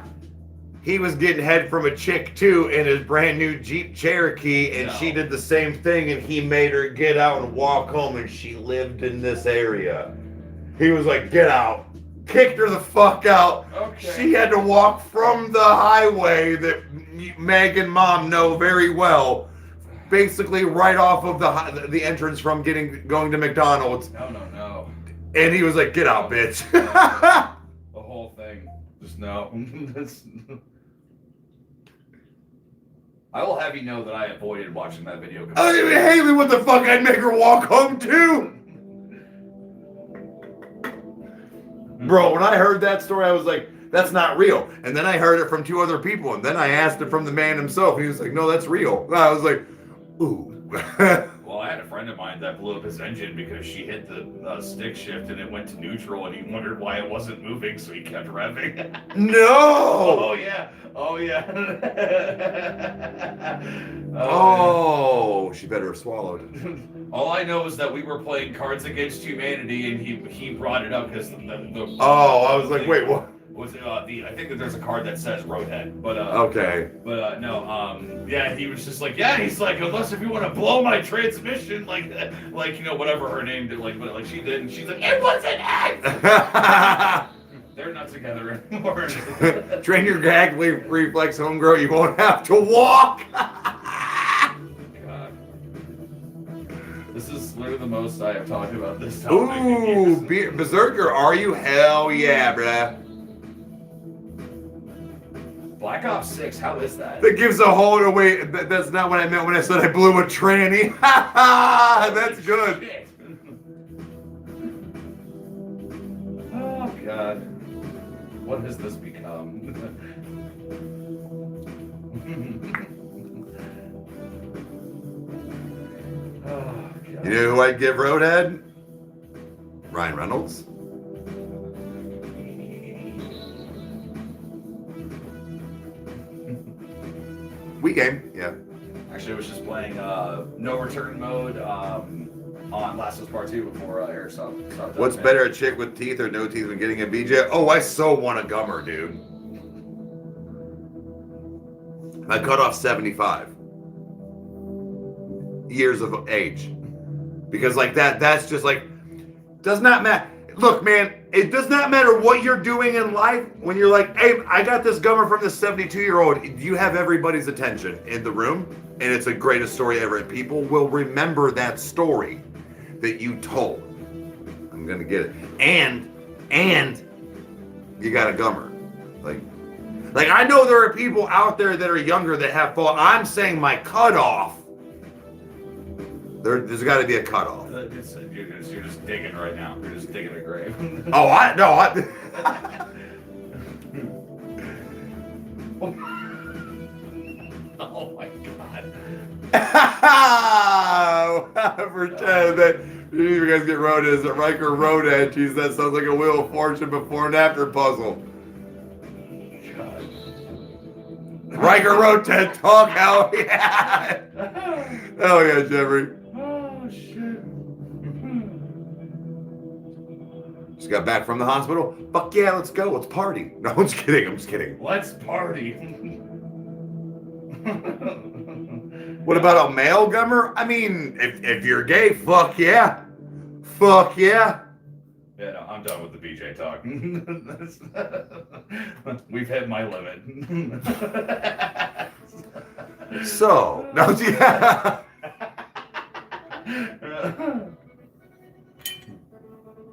He was getting head from a chick too in his brand new Jeep Cherokee, and she did the same thing, and he made her get out and walk home, and she lived in this area. He was like, get out. Kicked her the fuck out.
Okay.
She had to walk from the highway that Meg and Mom know very well, basically right off of the entrance from going to McDonald's.
No.
And he was like, get out, bitch.
The whole thing. Just no. I will have you know that I avoided watching that video.
Haley, what the fuck? I'd make her walk home too. Bro, when I heard that story, I was like, that's not real. And then I heard it from 2 other people. And then I asked it from the man himself. And he was like, no, that's real. And I was like, ooh.
Well, I had a friend of mine that blew up his engine because she hit the stick shift and it went to neutral and he wondered why it wasn't moving, so he kept revving.
No!
Oh, yeah. Oh, yeah.
Oh, she better have swallowed it.
All I know is that we were playing Cards Against Humanity and he brought it up because
Oh, I was like, wait, what?
Was I think that there's a card that says Roadhead, but
okay.
But no, yeah, he was just like, yeah, he's like, unless if you want to blow my transmission, like you know, whatever her name did, like, but like she did, and she's like, it was an X. They're not together anymore.
Train your gag reflex, homegirl. You won't have to walk.
God. This is literally the most I have talked about this topic.
Ooh, Berserker, are you? Hell yeah, bruh.
Black Ops 6, how is that?
That gives a whole away. That's not what I meant when I said I blew a tranny. That's good.
Shit. Oh, God. What has this become? Oh, God.
You know who I'd give Roadhead? Ryan Reynolds. We game, yeah.
Actually, I was just playing no return mode on Last of Us Part 2 before Air stopped.
What's better, a chick with teeth or no teeth when getting a BJ? Oh, I so want a gummer, dude. I cut off 75 years of age. Because like that's just like, does not matter. Look, man, it does not matter what you're doing in life when you're like, hey, I got this gummer from this 72-year-old. You have everybody's attention in the room, and it's the greatest story ever. And people will remember that story that you told. I'm gonna get it. And you got a gummer. Like I know there are people out there that are younger that have fault. I'm saying my cutoff. There's got to be a cutoff.
You're just digging right now. You're just digging a grave.
Oh, I know.
Oh my God.
Pretend that you guys get road is at Rykerroad entries. That sounds like a Wheel of Fortune before and after puzzle.
God.
Rykerroad TED Talk. Hell yeah. Hell yeah, Jeffrey.
Oh shit.
Just got back from the hospital. Fuck yeah, let's go. Let's party. No, I'm just kidding. I'm just kidding.
Let's party.
What about a male gummer? I mean, if you're gay, fuck yeah. Fuck yeah.
Yeah, no, I'm done with the BJ talk. We've hit my limit.
So, no, yeah.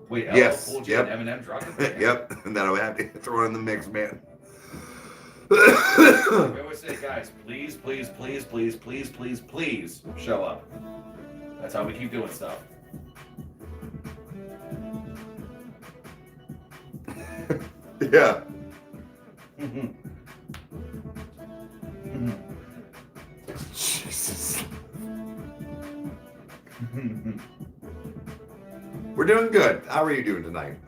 Wait,
yes,
Cool J
yep.
and Eminem dropped it?
Yep, and that'll have to throw it in the mix, man.
We always say, guys, please, please, please, please, please, please, please show up. That's how we keep doing stuff.
Yeah. Jesus. We're doing good. How are you doing tonight?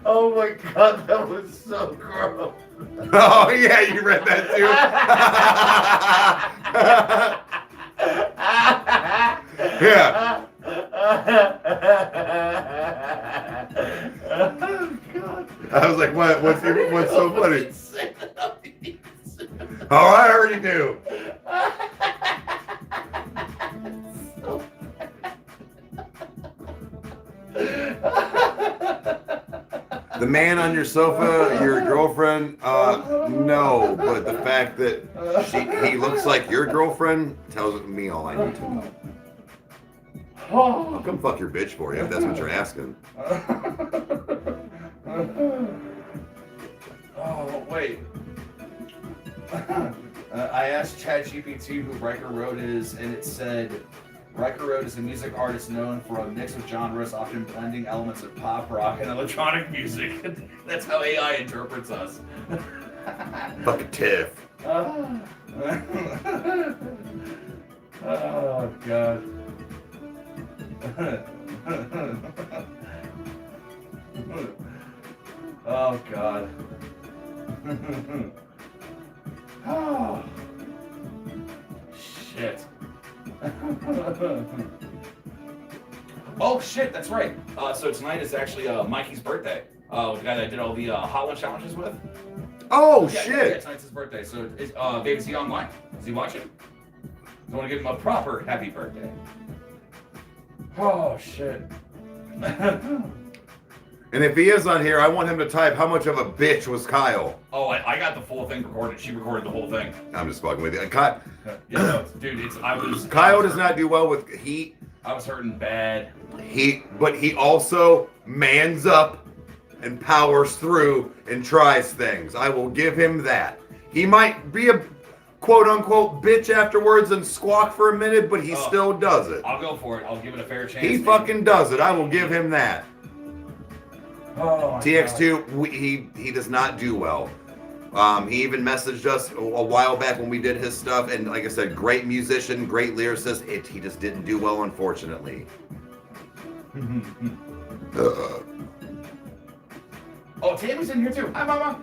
Oh my God, that was so gross.
Oh yeah, you read that too. Yeah.
Oh, God.
I was like, what's so funny? Oh, I already knew. The man on your sofa, your girlfriend, no, but the fact that He looks like your girlfriend. Tells me all I need to know. I'll come fuck your bitch for you if that's what you're asking.
Oh, wait. I asked ChatGPT who Rykerroad is, and it said Rykerroad is a music artist known for a mix of genres, often blending elements of pop, rock, and electronic music. That's how AI interprets us.
Fucking tiff.
Oh, God. Oh, God. Oh, shit. Oh, shit, that's right. So tonight is actually Mikey's birthday. The guy that I did all the Hot One challenges with.
Oh,
Yeah,
shit.
Yeah, tonight's his birthday. So, babe, is he online? Is he watching? I want to give him a proper happy birthday. Oh, shit.
And if he is on here, I want him to type how much of a bitch was Kyle.
Oh, I got the full thing recorded. She recorded the whole thing.
I'm just fucking with you.
Yeah, no, dude,
Kyle does not do well with heat.
I was hurting bad.
But he also mans up and powers through and tries things. I will give him that. He might be a quote unquote bitch afterwards and squawk for a minute, but he still does it.
I'll go for it. I'll give it a fair chance.
He fucking does it. I will give him that.
Oh,
TX2, he does not do well. He even messaged us a while back when we did his stuff, and like I said, great musician, great lyricist. He just didn't do well, unfortunately.
Oh, Tammy's in here too. Hi, Mama.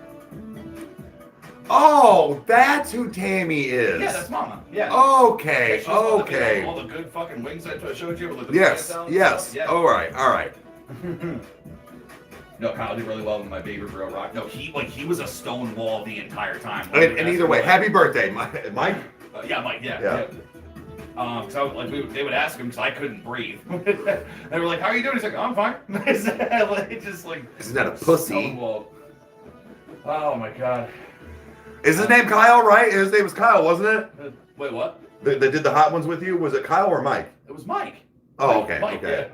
Oh, that's who Tammy is.
Yeah, that's Mama. Yeah.
Okay,
Yeah,
okay.
All the good fucking wings I showed you. With the
Yes.
Yeah.
All right.
No, Kyle did really well with my Baby Bro Rock. No, he was a stone wall the entire time.
And either way, happy birthday, Mike.
Yeah, Mike. Yeah. So they would ask him because I couldn't breathe. They were like, "How are you doing?" He's like, "I'm fine." Just like
isn't that a pussy?
Oh my God.
Is his name Kyle? Right? His name was Kyle, wasn't it?
Wait, what?
They did the hot ones with you. Was it Kyle or Mike?
It was Mike.
Oh, okay.
Mike,
okay.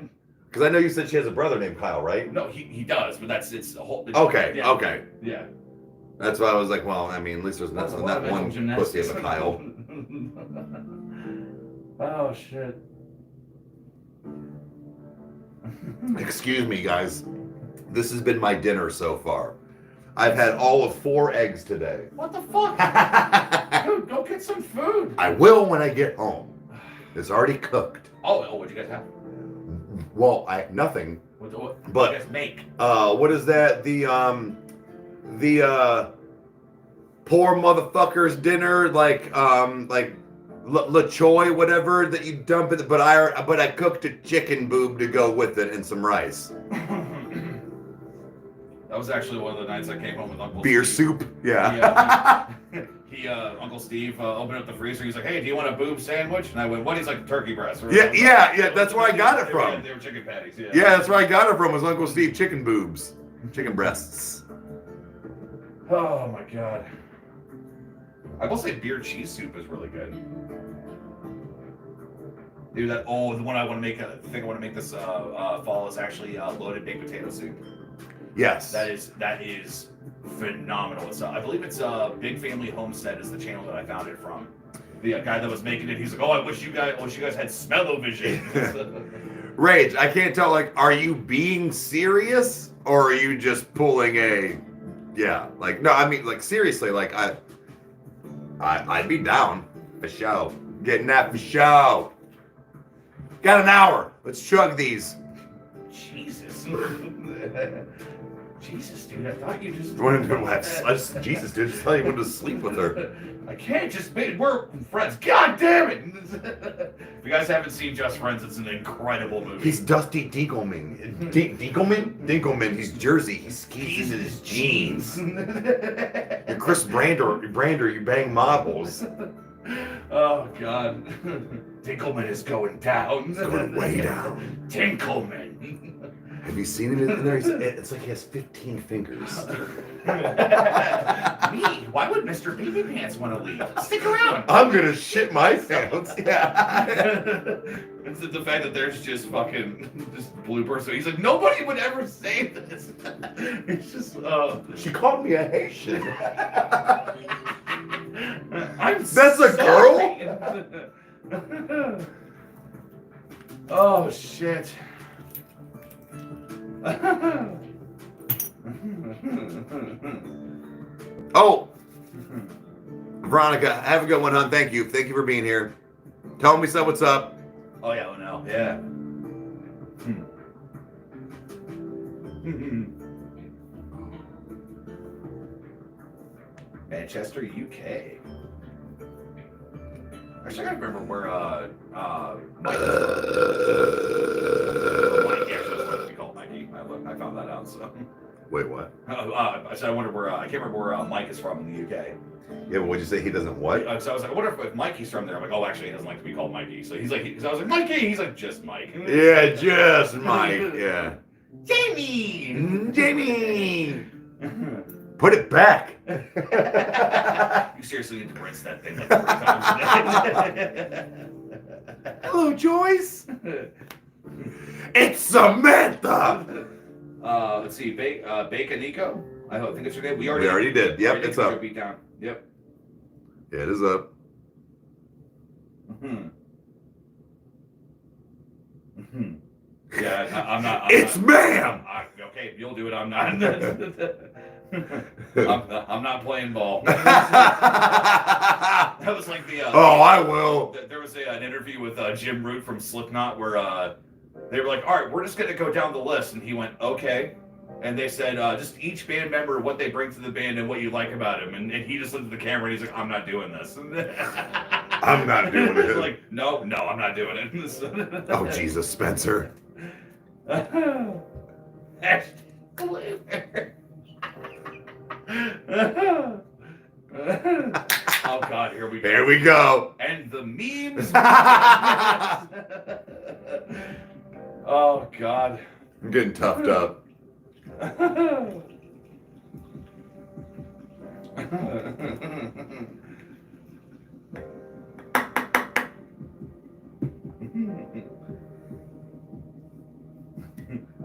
Because I know you said she has a brother named Kyle, right?
No, he does, but it's a whole.
Okay.
Yeah.
That's why I was like, well, I mean, at least there's not one pussy of a Kyle.
Oh shit.
Excuse me, guys. This has been my dinner so far. I've had all of 4 eggs today.
What the fuck? Dude, go get some food.
I will when I get home. It's already cooked.
Oh, what'd you guys have?
Well, nothing.
What did you
But
guys make?
What is that? The poor motherfuckers dinner, like La Choy, whatever that you dump it. But I cooked a chicken boob to go with it and some rice.
That was actually one of the nights I came home with Uncle
Beer
Steve.
soup, yeah.
Uncle Steve opened up the freezer. He's like, "Hey, do you want a boob sandwich?" And I went, "What?" He's like, "Turkey breast."
Yeah. That's where I got it from.
They were chicken patties. Yeah.
Yeah, that's where I got it from. Was Uncle Steve chicken boobs, chicken breasts.
Oh my God. I will say beer cheese soup is really good. Dude, the one I want to make. The thing I want to make this fall is actually loaded baked potato soup.
Yes.
That is phenomenal. I believe it's Big Family Homestead is the channel that I found it from. The guy that was making it, he's like, "Oh, I wish you guys had smell-o-vision."
Rage, I can't tell. Like, are you being serious or are you just pulling a? Yeah, like no, I mean, like seriously, like I'd be down for show. Getting that for show. Got an hour. Let's chug these.
Jesus. Jesus, dude, I thought you just...
Jesus, dude, just thought you wanted to sleep with her.
I can't just we're friends. God damn it! If you guys haven't seen Just Friends, it's an incredible movie.
He's Dusty Dinkelman. Dinkelman, he's Jersey. He skis in his jeans. And Chris Brander, you bang marbles.
Oh, God. Dinkelman is going down.
Going way down.
Dinkelman.
Have you seen him in there? It's like he has 15 fingers.
Me? Why would Mr. Baby Pants want to leave? Stick around.
I'm gonna shit my pants. Yeah.
It's the fact that there's just fucking just bloopers. So he's like, nobody would ever say this. It's just,
She called me a Haitian.
That's
a girl?
Oh shit.
Oh, Veronica, have a good one, hon. Thank you. Thank you for being here. Tell me what's up.
Oh yeah, oh no, yeah. Manchester, UK. Actually, I gotta remember where Mike actually was supposed to be called Mikey. I found that out. So.
Wait, what?
I said I wonder where I can't remember where Mike is from in the UK.
Yeah, but what'd you say? He doesn't what?
So I was like, I wonder if Mikey's from there. I'm like, oh, actually, he doesn't like to be called Mikey. So he's like, because I was like, Mikey. He's like, just Mike.
Yeah, just Mike. Yeah.
Jamie.
Jamie. Put it back.
You seriously need to rinse that thing like 3 times.
Hello, Joyce. It's Samantha.
Let's see, Bacon Nico. I think it's okay. We
already did. Yep, it's up.
Beat down. Yep.
Yeah, it is up.
Yeah, I'm not.
It's ma'am.
Okay, you'll do it. I'm not. I'm not playing ball. That was like the.
Oh, I will.
There was an interview with Jim Root from Slipknot where they were like, "All right, we're just gonna go down the list," and he went, "Okay." And they said, just each band member, what they bring to the band and what you like about him. And he just looked at the camera and he's like, I'm not doing this.
I'm not doing it.
Like, no, I'm not doing it.
Oh, Jesus, Spencer.
Oh, God, here we go.
Here we go.
And the memes. Oh, God.
I'm getting toughed up.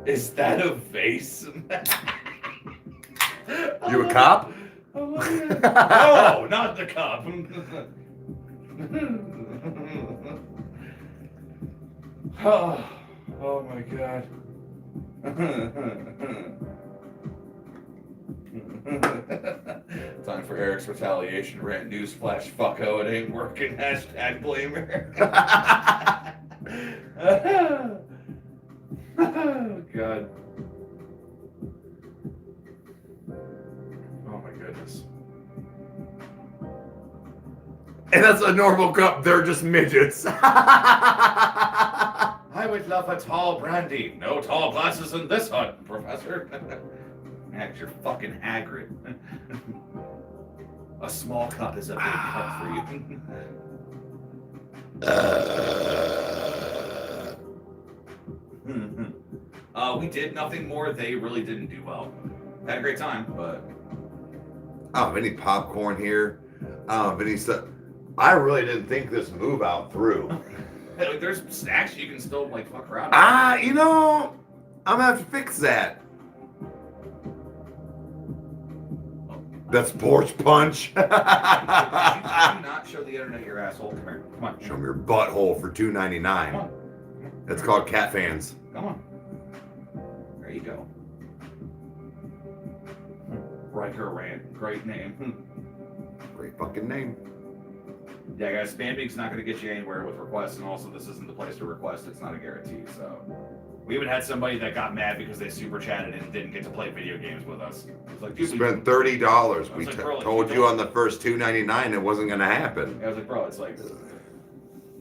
Is that a vase?
You a cop?
No, not the cop. Oh my God. Time for Eric's retaliation rant. Newsflash, fucko, it ain't working. Hashtag blamer. Oh, God. Oh, my goodness.
And that's a normal cup. They're just midgets.
I would love a tall brandy. No tall glasses in this hut, Professor. Man, you're fucking Hagrid. A small cup is a big cup for you. We did nothing more. They really didn't do well. Had a great time, but
I don't have any popcorn here. I don't have any stuff. I really didn't think this move out through.
Hey, there's snacks you can still like fuck around.
You know, I'm gonna have to fix that. That's porch punch.
Did you not show the internet your asshole? Come here. Come on.
Show me your butthole for $2.99.
Come on.
That's called cat fans.
Come on. There you go. Rykerroad. Great name.
Great fucking name.
Yeah, guys, Spamming's not going to get you anywhere with requests, and also this isn't the place to request. It's not a guarantee, so. We even had somebody that got mad because they super chatted and didn't get to play video games with us. It was like,
You
dude,
spent $30. We
like, bro, like,
told you on the first $2.99 it wasn't gonna happen.
I was like, bro, it's like,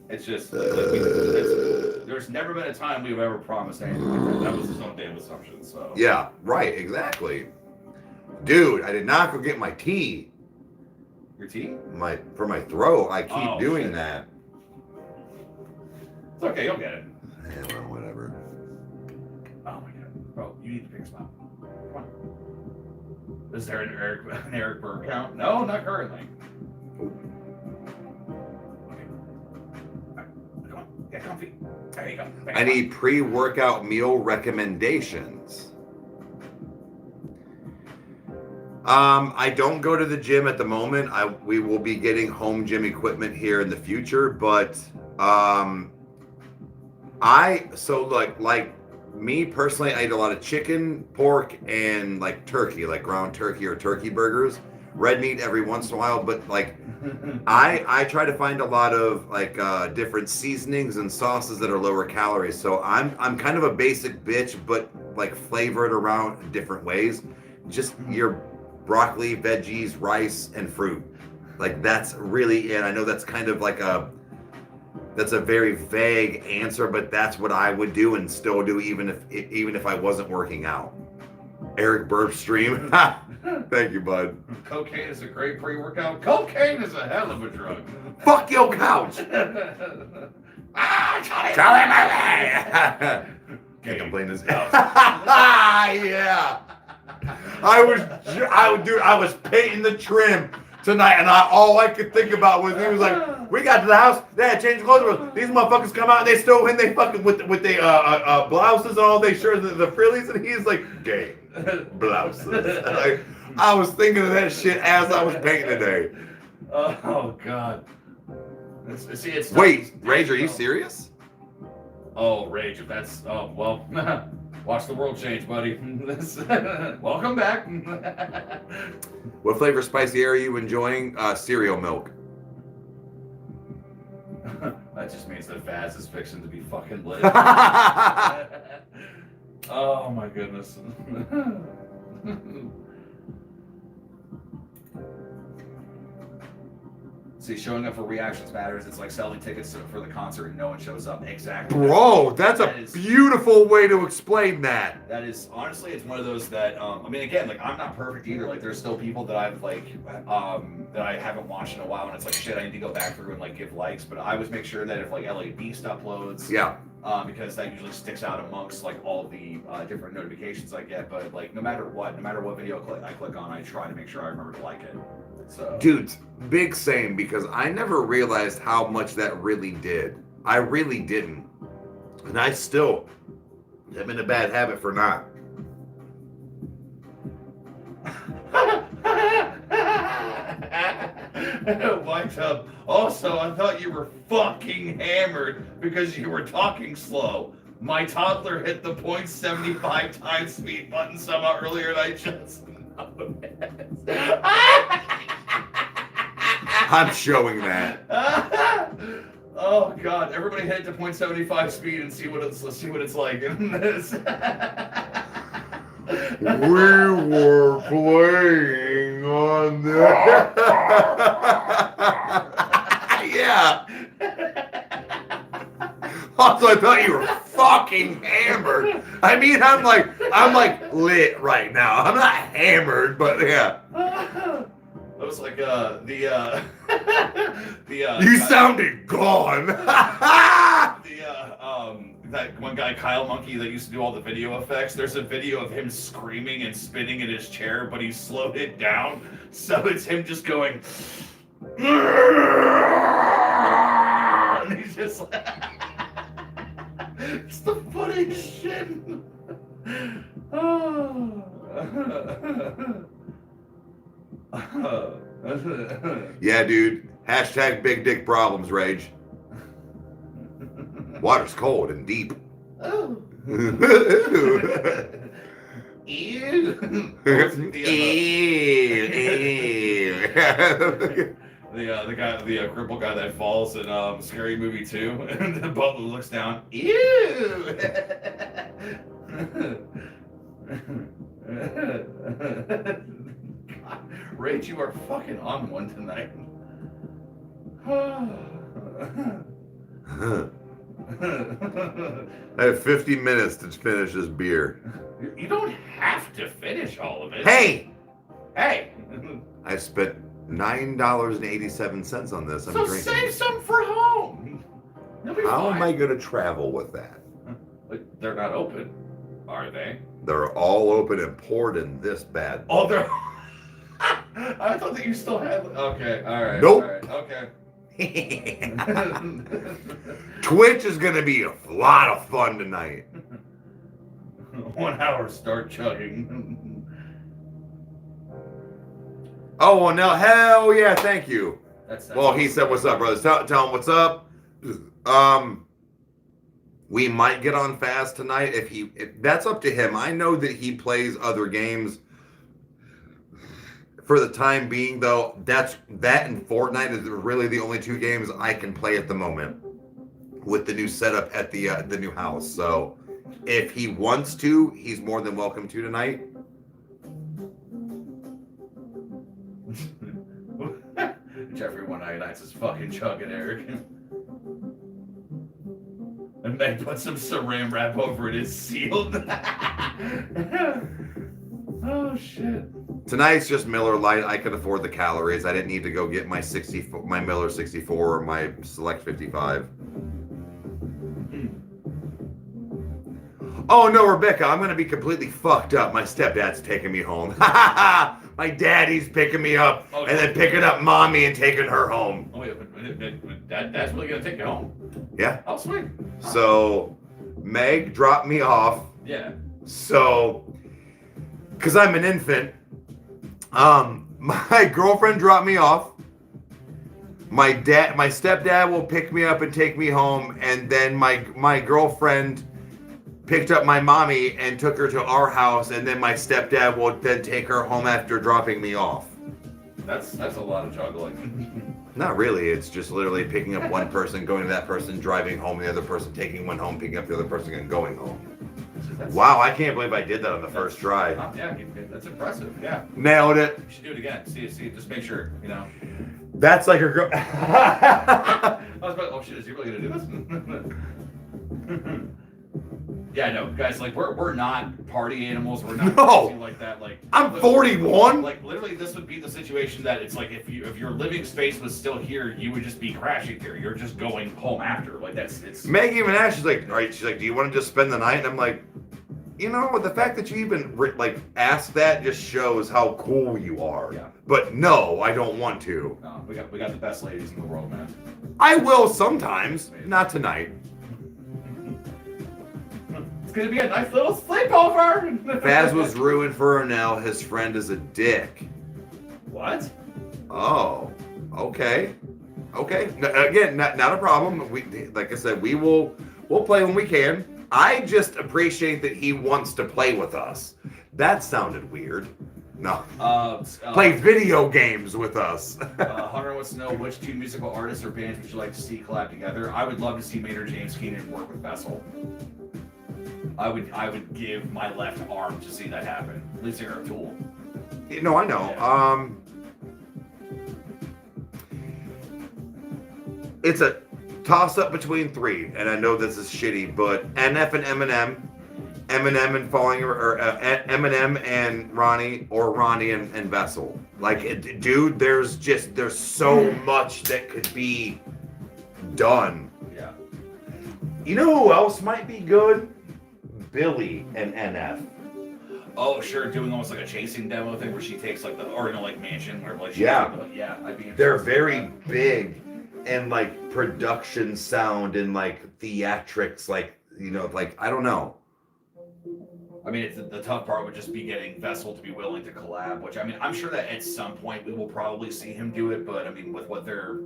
it's just, there's never been a time we've ever promised anything like that. That was his own damn assumption, so.
Yeah, right, exactly. Dude, I did not forget my tea.
Your tea?
For my throat. I keep doing
shit.
that.
It's okay, you'll get it.
Yeah, well, whatever.
Oh my God. need to pick a spot. Come on. Is there an Eric Berg count? No, not currently. Okay. All right. Come on. Get comfy. There you go.
I need pre-workout meal recommendations. I don't go to the gym at the moment. We will be getting home gym equipment here in the future, but like me personally, I eat a lot of chicken, pork, and like turkey, like ground turkey or turkey burgers. Red meat every once in a while, but like I try to find a lot of like different seasonings and sauces that are lower calories. So I'm kind of a basic bitch, but like flavored around different ways. Just your broccoli, veggies, rice, and fruit. Like that's really it. I know that's kind of like that's a very vague answer, but that's what I would do and still do even if I wasn't working out. Eric Burp stream. Thank you, bud.
Cocaine is a great pre-workout. Cocaine is a hell of a drug.
Fuck your couch. Charlie Murphy. Can't complain this house. Yeah. I was painting the trim tonight, and all I could think about was he was like, "We got to the house, they had changed clothes. These motherfuckers come out, and they still in they fucking with they blouses and all they shirts, the frillies," and he's like, "Gay blouses." Like, I was thinking of that shit as I was painting today.
Oh God. It's
Wait, Rage, are you serious?
Oh, Rage, if that's well. Watch the world change, buddy. Welcome back.
What flavor spicy are you enjoying? Cereal milk.
That just means that Faz is fixing to be fucking lit. Oh my goodness. See, showing up for reactions matters. It's like selling tickets for the concert and no one shows up. Exactly.
Bro, that's a beautiful way to explain that.
That is, honestly, it's one of those that, I mean, again, like, I'm not perfect either. Like, there's still people that I've, like, that I haven't watched in a while, and it's like, shit, I need to go back through and, like, give likes. But I always make sure that if, like, LA Beast uploads,
yeah,
because that usually sticks out amongst, like, all the different notifications I get. But, like, no matter what video I click on, I try to make sure I remember to like it. So.
Dude, big same, because I never realized how much that really did. I really didn't. And I still am in a bad habit for not.
White Tub. Also, I thought you were fucking hammered because you were talking slow. My toddler hit the 0.75 times speed button somehow earlier and I just noticed.
I'm showing that.
Oh God! Everybody head to 0.75 speed and see what it's like.
We were playing on that. Yeah. Also, I thought you were fucking hammered. I mean, I'm like lit right now. I'm not hammered, but yeah.
It was like the
You sounded gone.
That one guy, Kyle Monkey, that used to do all the video effects. There's a video of him screaming and spinning in his chair, but he slowed it down, so it's him just going. And he's just like, it's the funniest shit.
Yeah, dude. Hashtag big dick problems, Rage. Water's cold and deep.
Oh. Ew. The guy, the cripple guy that falls in Scary Movie 2, and the butler looks down. Ew. God, Rage, you are fucking on one tonight.
I have 50 minutes to finish this beer.
You don't have to finish all of it.
Hey!
Hey!
I spent $9.87 on this. I'm
so
drinking.
Save some for home.
How am I going to travel with that?
They're not open, are they?
They're all open and poured in this bad.
Oh, they're. I thought that you still had. Okay, all right.
Nope.
All right, okay.
Twitch is gonna be a lot of fun tonight.
1 hour, start chugging.
Oh, well, no, hell yeah, thank you.
That's
Well, he said, "What's up, brothers?" Tell him what's up. We might get on fast tonight if that's up to him. I know that he plays other games. For the time being, though, that and Fortnite is really the only 2 games I can play at the moment with the new setup at the new house. So, if he wants to, he's more than welcome to tonight.
Jeffrey 199 says fucking chugging, Eric. And Meg put some saran wrap over it. It's sealed. Oh shit.
Tonight's just Miller Lite. I could afford the calories. I didn't need to go get my Miller 64 or my Select 55. Oh no, Rebecca, I'm gonna be completely fucked up. My stepdad's taking me home. My daddy's picking me up and then picking up mommy and taking her home.
Oh yeah, but that's really gonna take you home.
Yeah.
Oh sweet.
So Meg dropped me off.
Yeah.
So, because I'm an infant, my girlfriend dropped me off. My stepdad will pick me up and take me home, and then my girlfriend picked up my mommy and took her to our house, and then my stepdad will then take her home after dropping me off.
That's a lot of juggling.
Not really. It's just literally picking up one person, going to that person, driving home, the other person taking one home, picking up the other person, and going home. Wow, I can't believe I did that on the first try.
Yeah, that's impressive. Yeah.
Nailed it.
You should do it again. See, just make sure, you know.
That's like a girl.
I was about, oh shit, is he really gonna do this? Yeah, no, guys, like we're not party animals. We're not crazy like that. Like
I'm 41.
Like literally, this would be the situation that it's like if your living space was still here, you would just be crashing here. You're just going home after. Like it's.
Meg even asked, she's like, all right, she's like, do you want to just spend the night? And I'm like, you know, the fact that you even like ask that just shows how cool you are.
Yeah.
But no, I don't want to.
No, we got the best ladies in the world, man.
I will sometimes, not tonight.
It's gonna be a nice little sleepover.
Faz was ruined for her now. His friend is a dick.
What?
Oh, okay. Again, not a problem. We, like I said, we'll play when we can. I just appreciate that he wants to play with us. That sounded weird. No. Play video games with us.
Hunter wants to know which 2 musical artists or bands would you like to see collab together. I would love to see Maynard James Keenan work with Vessel. I would give my left arm to see that happen. At least they're a tool.
No, I know.
Yeah.
It's a toss-up between 3, and I know this is shitty, but NF and Eminem, Eminem and Eminem and Ronnie, or Ronnie and Vessel. Like, dude, there's so much that could be done.
Yeah.
You know who else might be good? Billy and NF.
Oh, sure, doing almost like a chasing demo thing where she takes like like mansion where like
yeah,
I'd be interested.
They're very big in like production sound and like theatrics, like like I don't know.
I mean, it's the tough part would just be getting Vessel to be willing to collab, which I mean, I'm sure that at some point we will probably see him do it, but I mean, with what they're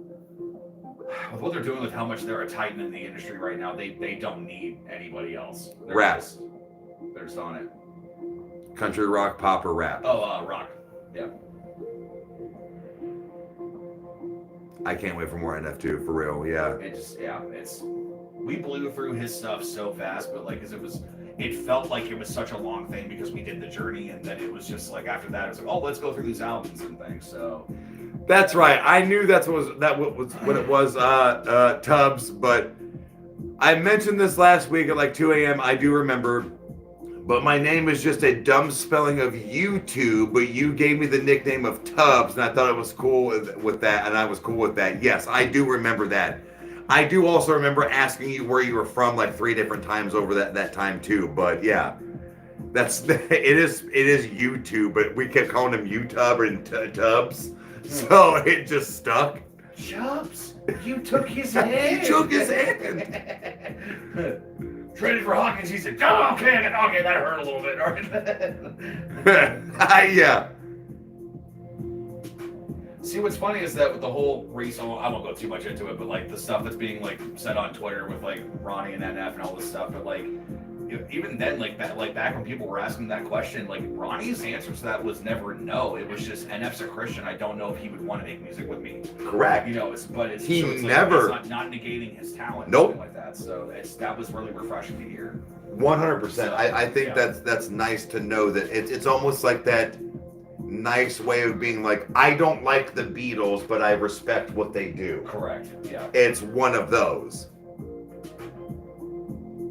doing, with how much they're a titan in the industry right now, they don't need anybody else. They're just on it.
Country rock, pop, or rap?
Oh, rock. Yeah.
I can't wait for more NF2, for real. Yeah.
We blew through his stuff so fast, but like, it felt like it was such a long thing because we did the journey, and then it was just like after that, it was like, oh, let's go through these albums and things. So.
That's right. I knew what it was, Tubbs, but I mentioned this last week at like 2 a.m. I do remember, but my name is just a dumb spelling of YouTube, but you gave me the nickname of Tubbs, and I thought it was cool with that, and I was cool with that. Yes, I do remember that. I do also remember asking you where you were from like 3 different times over that time too, but yeah. It is YouTube, but we kept calling him YouTube and Tubbs, so it just stuck.
Chubbs, you took his hand.
He took his hand.
Traded for Hawkins. He said, "Oh, okay, that hurt a little bit." All right.
Yeah.
See, what's funny is that with the whole race, I won't go too much into it, but like the stuff that's being like said on Twitter with like Ronnie and NF and all this stuff, but like even then, like back when people were asking that question, like Ronnie's answer to that was never no. It was just NF's a Christian. I don't know if he would want to make music with me.
Correct.
You know,
He
so it's
never.
Like, it's not negating his talent.
Nope.
Or like that. So that was really refreshing to hear.
100%. I think that's nice to know that it's almost like that nice way of being like, I don't like the Beatles, but I respect what they do.
Correct. Yeah.
It's one of those.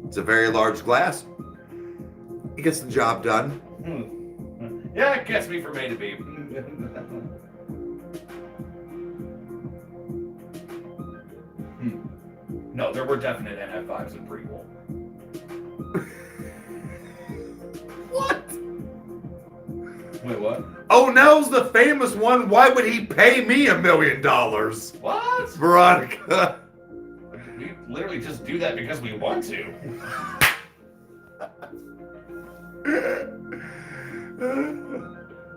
It's a very large glass. It gets the job done.
Yeah, it gets me from A to B. No, there were definite NF vibes in prequel.
What?
Wait, what?
Oh, now's the famous one. Why would he pay me $1 million?
What?
Veronica.
We literally just do that because we want to.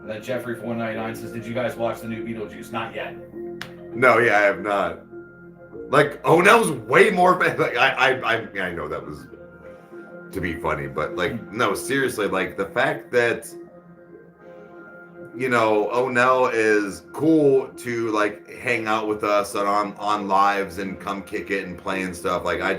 And then Jeffrey 499 says, "Did you guys watch the new Beetlejuice?" Not yet.
No, yeah, I have not. Like, oh, that was way more. Like, I know that was to be funny, but like, no, seriously, like the fact that, you know, O'Neill is cool to like hang out with us on lives and come kick it and play and stuff. Like, I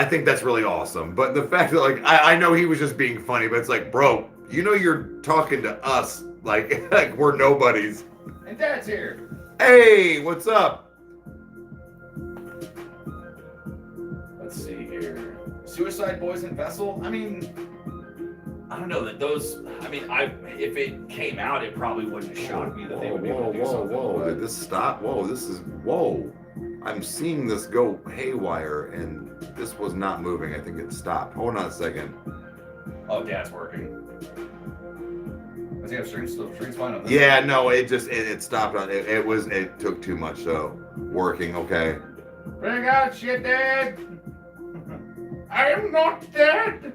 think that's really awesome. But the fact that like I know he was just being funny, but it's like, bro, you know, you're talking to us like like we're nobodies.
And Dad's here.
Hey, what's up?
Let's see here. Suicide Boys and Vessel. I mean, I don't know that those. I mean, if it came out, it probably wouldn't shock me that they would be able to do something.
Whoa! Did this stop? Whoa! This is whoa! I'm seeing this go haywire, and this was not moving. I think it stopped. Hold on a second.
Oh, Dad's working. Does he have strings fine on this?
Yeah, no, it just it stopped on it. It took too much. So working, okay.
Bring out shit, Dad. I am not dead.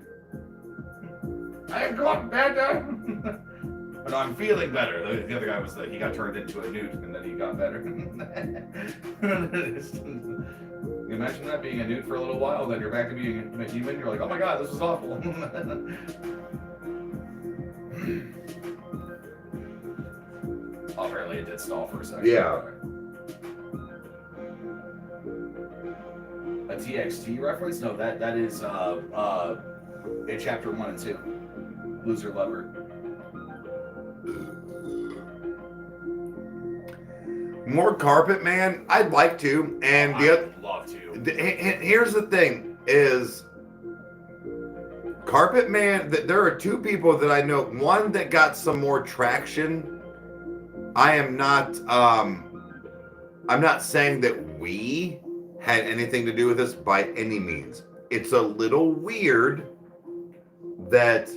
I got better. But I'm feeling better. The other guy was he got turned into a newt and then he got better. You imagine that being a newt for a little while, then you're back to being a human. You're like, oh my god, this was awful. Oh, apparently it did stall for a second.
Yeah.
A TXT reference? No, that is in chapter 1 and 2. Loser Lover.
More Carpet Man? I'd like to. And
I'd love to.
Here's the thing is Carpet Man, there are two people that I know. One that got some more traction. I'm not saying that we had anything to do with this by any means. It's a little weird that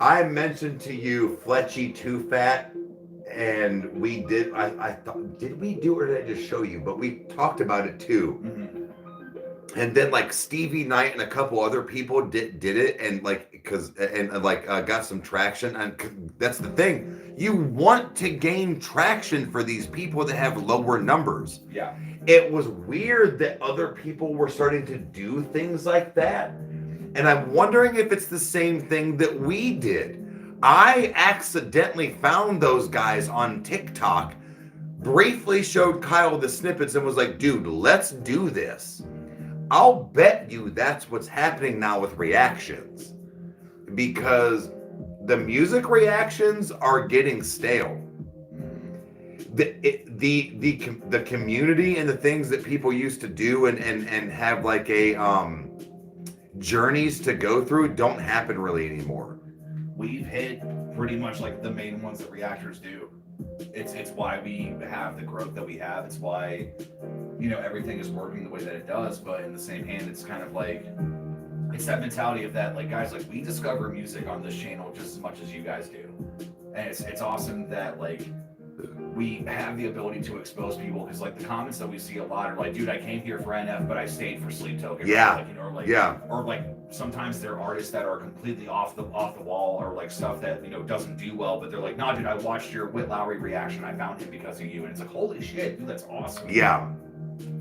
I mentioned to you Fletchy Too Fat, and we did. I thought, did we do it or did I just show you? But we talked about it too. Mm-hmm. And then like Stevie Knight and a couple other people did it, and like got some traction. And that's the thing. You want to gain traction for these people that have lower numbers.
Yeah.
It was weird that other people were starting to do things like that. And I'm wondering if it's the same thing that we did. I accidentally found those guys on TikTok, briefly showed Kyle the snippets and was like, dude, let's do this. I'll bet you that's what's happening now with reactions. Because the music reactions are getting stale. The community and the things that people used to do and have like a journeys to go through don't happen really anymore.
We've hit pretty much like the main ones that reactors do. It's why we have the growth that we have. It's why, you know, everything is working the way that it does. But in the same hand, it's kind of like it's that mentality of that, like, guys, like, we discover music on this channel just as much as you guys do. And it's awesome that, like, we have the ability to expose people, because, like, the comments that we see a lot are like, dude, I came here for NF, but I stayed for Sleep Token.
Yeah.
Like, you know, or like,
Yeah.
or like sometimes they're artists that are completely off the wall, or like stuff that, you know, doesn't do well, but they're like, nah, dude, I watched your Whit Lowry reaction. I found him because of you. And it's like, holy shit, dude, that's awesome.
Yeah.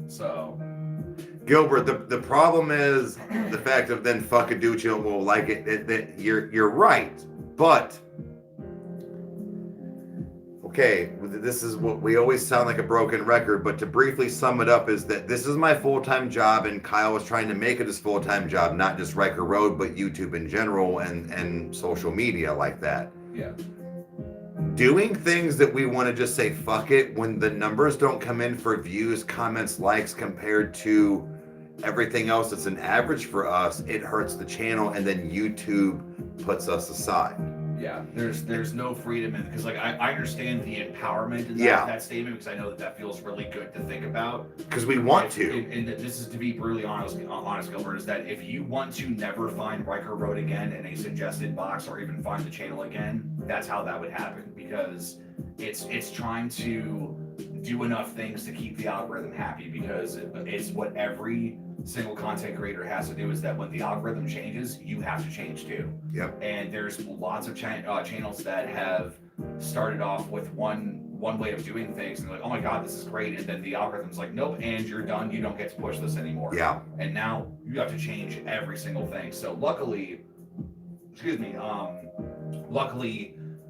So
Gilbert, the problem is the fact of then Fuckaduccio will like it. That you're right, but okay, this is what we always sound like a broken record. But to briefly sum it up, is that this is my full-time job, and Kyle was trying to make it his full-time job, not just Rykerroad, but YouTube in general and social media like that.
yeah.
Doing things that we want to just say fuck it when the numbers don't come in for views, comments, likes compared to everything else that's an average for us, it hurts the channel, and then YouTube puts us aside.
Yeah, there's no freedom in, because like I understand the empowerment in that statement, because I know that feels really good to think about.
Because we want to.
And this is to be brutally honest, Gilbert, is that if you want to never find Rykerroad again in a suggested box, or even find the channel again, that's how that would happen, because it's trying to do enough things to keep the algorithm happy, because it's what every single content creator has to do, is that when the algorithm changes, you have to change too.
Yep.
And there's lots of channels that have started off with one way of doing things, and they're like, oh my god, this is great, and then the algorithm's like, nope, and you're done, you don't get to push this anymore.
Yeah.
And now you have to change every single thing. So luckily,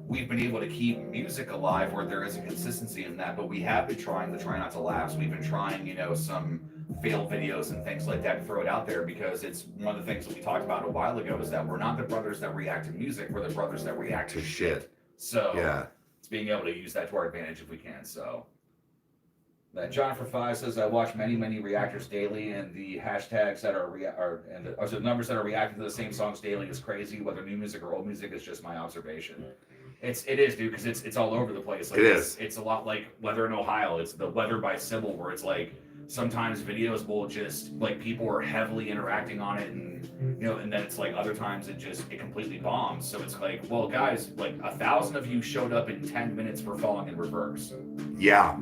we've been able to keep music alive where there is a consistency in that, but we have been trying to try not to lapse. We've been trying, you know, some failed videos and things like that to throw it out there, because it's one of the things that we talked about a while ago, is that we're not the brothers that react to music, we're the brothers that react to shit. So
yeah,
it's being able to use that to our advantage if we can. So that Jonathan 5 says, I watch many reactors daily, and the hashtags that the numbers that are reacting to the same songs daily is crazy. Whether new music or old music is just my observation. It is, dude, because it's all over the place. Like, it's a lot like Weather in Ohio. It's the Weather by Sybil, where it's like sometimes videos will just, like, people are heavily interacting on it, and you know, and then it's like other times it completely bombs. So it's like, well, guys, like 1,000 of you showed up in 10 minutes for Falling in Reverse.
Yeah.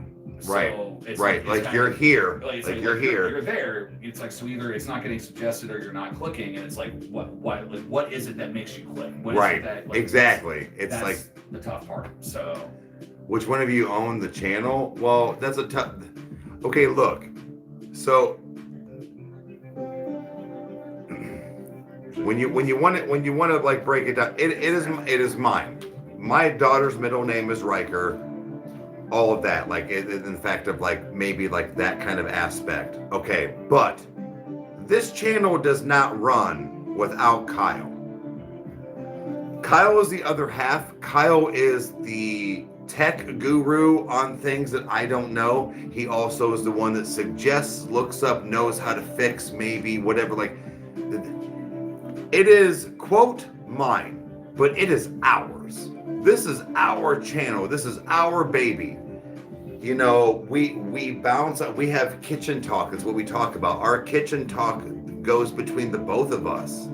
Right.
So it's
like you're here.
Like
you're here.
You're there. It's like, so either it's not getting suggested or you're not clicking, and it's like, what is it that makes you click? What is it that, like,
exactly. It's
that's
like
the tough part. So
which one of you own the channel? Well, that's a tough. Okay, look. So when you want to like break it down, it is mine. My daughter's middle name is Riker. All of that, like in the fact of like maybe like that kind of aspect. Okay, but this channel does not run without Kyle. Kyle is the other half. Kyle is the tech guru on things that I don't know. He also is the one that suggests, looks up, knows how to fix, maybe whatever. Like, it is quote mine, but it is ours. This is our channel. This is our baby. You know, we bounce. We have kitchen talk. Is what we talk about. Our kitchen talk goes between the both of us.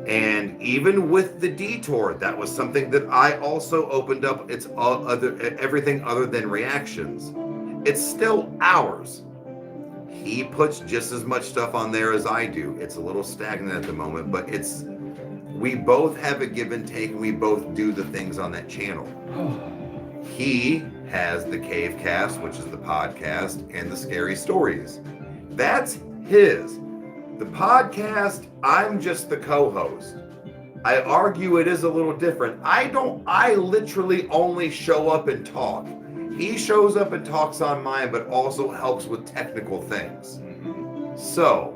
And even with the detour, that was something that I also opened up. It's everything other than reactions. It's still ours. He puts just as much stuff on there as I do. It's a little stagnant at the moment, but we both have a give and take, and we both do the things on that channel. He has the Cave Cast, which is the podcast, and the Scary Stories. That's his. The podcast, I'm just the co-host. I argue it is a little different. I literally only show up and talk. He shows up and talks on mine, but also helps with technical things. So,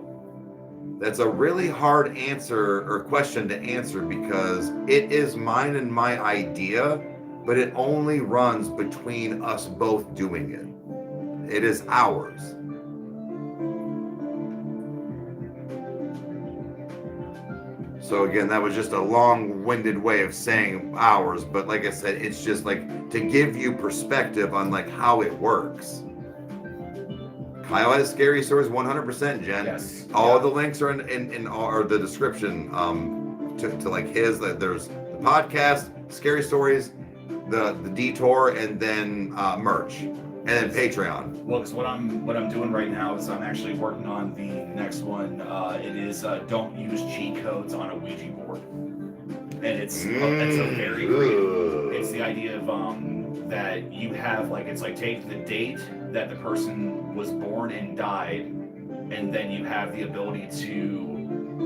that's a really hard answer or question to answer, because it is mine and my idea, but it only runs between us both doing it. It is ours. So again, that was just a long-winded way of saying ours, but like I said, it's just like to give you perspective on like how it works. Kyle has scary stories 100%, Jen.
Yes.
All the links are in or the description to like his. There's the podcast, scary stories, the detour, and then merch, and then Patreon.
Well, because what I'm doing right now is I'm actually working on the next one. It is don't use G codes on a Ouija board, and it's a very creative. It's the idea of that you have like it's like take the date that the person was born and died, and then you have the ability to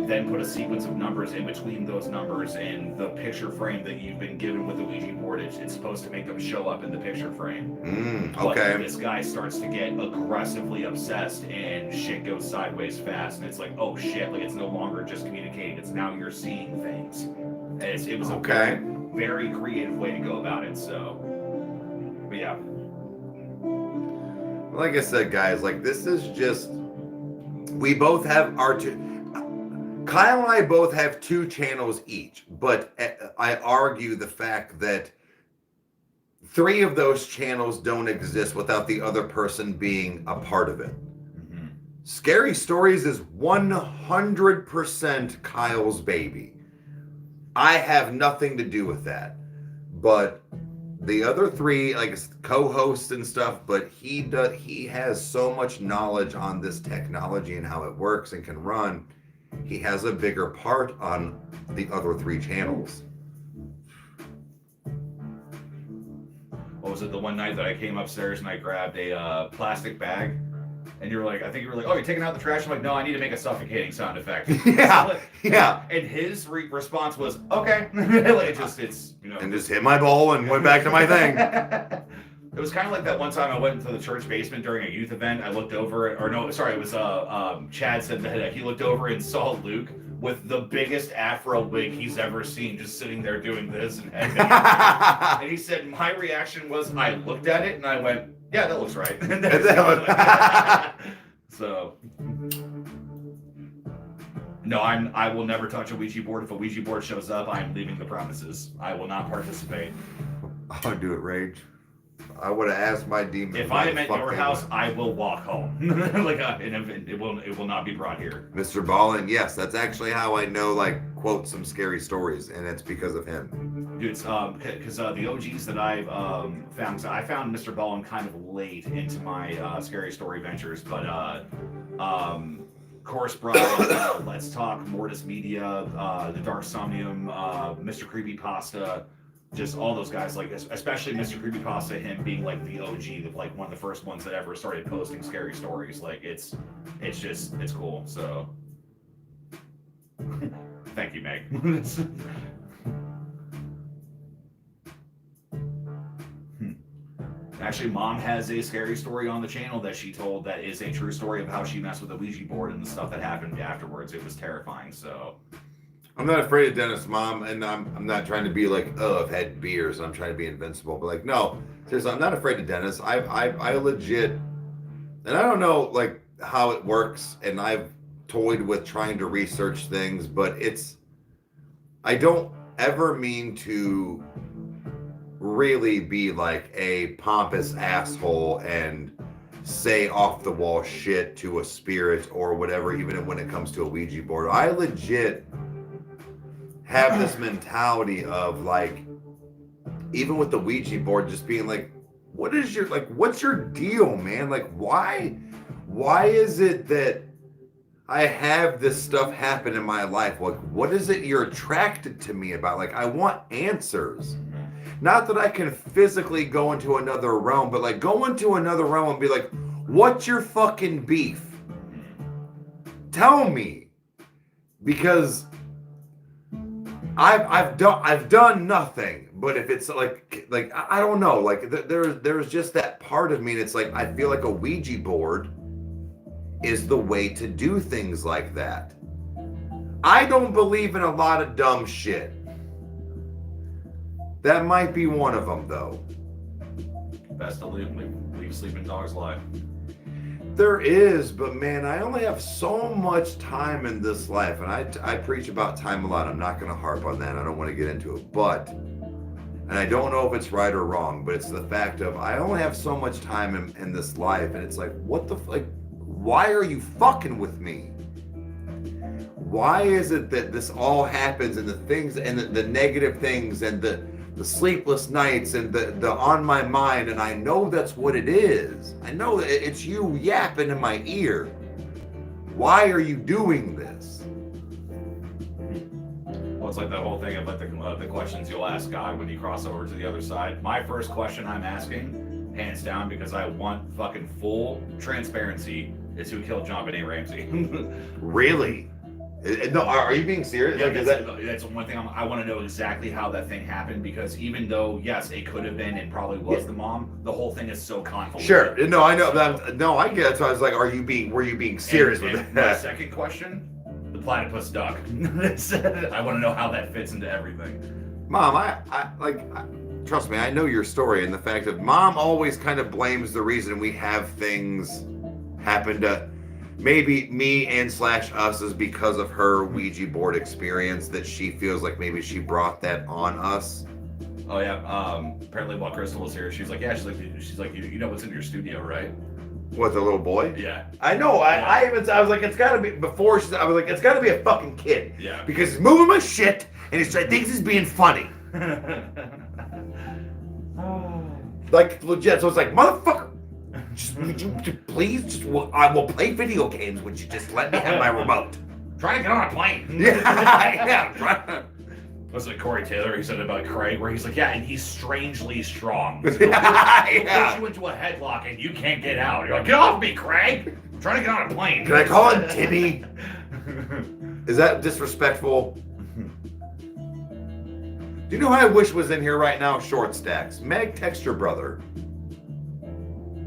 then put a sequence of numbers in between those numbers, and the picture frame that you've been given with the Ouija board, it's supposed to make them show up in the picture frame.
Okay.
But this guy starts to get aggressively obsessed, and shit goes sideways fast, and it's like, oh shit, like it's no longer just communicating, it's now you're seeing things. And it was a very, very creative way to go about it, so, but yeah.
Like I said, guys, like this is just, we both have our Kyle and I both have 2 channels each, but I argue the fact that 3 of those channels don't exist without the other person being a part of it. Mm-hmm. Scary Stories is 100% Kyle's baby. I have nothing to do with that, but the other 3, like co-hosts and stuff, but he has so much knowledge on this technology and how it works and can run. He has a bigger part on the other 3 channels.
What was it, the one night that I came upstairs and I grabbed a plastic bag, and you were like, I think you were like, oh, you're taking out the trash? I'm like, no, I need to make a suffocating sound effect.
Yeah.
And his response was, okay. Like it's, you know.
And just hit my bowl and went back to my thing.
It was kind of like that one time I went into the church basement during a youth event. I looked over, it was Chad said that he looked over and saw Luke with the biggest afro wig he's ever seen, just sitting there doing this. And he said, my reaction was, I looked at it and I went, yeah, that looks right. So, no, I will never touch a Ouija board. If a Ouija board shows up, I'm leaving the premises. I will not participate.
I'll do it, Rage. I would have asked my demon.
If I am at your house, I will walk home. It will not be brought here.
Mr. Ballin, yes, that's actually how I know, like, quote some scary stories, and it's because of him.
Dude, it's because the OGs that I've found, so I found Mr. Ballin kind of late into my scary story ventures, but Course Bride, Let's Talk, Mortis Media, The Dark Somnium, Mr. Creepypasta. Just all those guys, like especially Mr. Creepypasta, him being like the OG, like one of the first ones that ever started posting scary stories. Like it's cool. So thank you, Meg. Actually, Mom has a scary story on the channel that she told that is a true story of how she messed with the Ouija board and the stuff that happened afterwards. It was terrifying. So.
I'm not afraid of Dennis, Mom, and I'm not trying to be like, oh, I've had beers, I'm trying to be invincible, but like, no, seriously, I'm not afraid of Dennis. I legit, and I don't know like how it works, and I've toyed with trying to research things, but I don't ever mean to really be like a pompous asshole and say off the wall shit to a spirit or whatever, even when it comes to a Ouija board. I legit have this mentality of like, even with the Ouija board, just being like, what's your deal, man? Like, why is it that I have this stuff happen in my life? Like, what is it you're attracted to me about? Like, I want answers. Not that I can physically go into another realm, but like go into another realm and be like, what's your fucking beef? Tell me. Because I've done nothing, but if it's like I don't know, like there's just that part of me, and it's like I feel like a Ouija board is the way to do things like that. I don't believe in a lot of dumb shit. That might be one of them, though.
Best to leave sleeping dogs lie.
There is, but man, I only have so much time in this life, and I preach about time a lot. I'm not going to harp on that. I don't want to get into it, but, and I don't know if it's right or wrong, but it's the fact of I only have so much time in this life, and it's like, what the like, Why are you fucking with me? Why is it that this all happens and the things and the negative things and the sleepless nights and the on my mind, and I know that's what it is. I know it's you yapping in my ear. Why are you doing this?
Well, it's like that whole thing of like the questions you'll ask God when you cross over to the other side. My first question I'm asking, hands down, because I want fucking full transparency, is who killed John Benet Ramsey.
Really? No, are you being serious?
Yeah,
Like,
that's one thing I want to know exactly how that thing happened, because even though, yes, it could have been and probably was the mom, the whole thing is so convoluted.
Sure. No, I know. No, I get it. So I was like, were you being serious with
and
that?
My second question, the platypus duck. I want to know how that fits into everything.
Mom, trust me, I know your story, and the fact that Mom always kind of blames the reason we have things happen to maybe me and / us is because of her Ouija board experience, that she feels like maybe she brought that on us.
Oh yeah. Apparently while Crystal was here, she's like, she's like, you know what's in your studio, right?
What, the little boy?
Yeah.
I know. I was like, it's gotta be before. I was like, it's gotta be a fucking kid.
Yeah.
Because he's moving my shit, and he thinks he's being funny. Like legit. So it's like, motherfucker. Would you please I will play video games. Would you just let me have my remote?
Try to get on a plane.
Yeah.
Was it Corey Taylor? He said about Craig, where he's like, yeah, and he's strangely strong. So
Put
you into a headlock and you can't get out. You're like, get off me, Craig. I'm trying to get on a plane.
Can I call him Timmy? Is that disrespectful? Do you know who I wish was in here right now? Short Stacks. Meg, text your brother.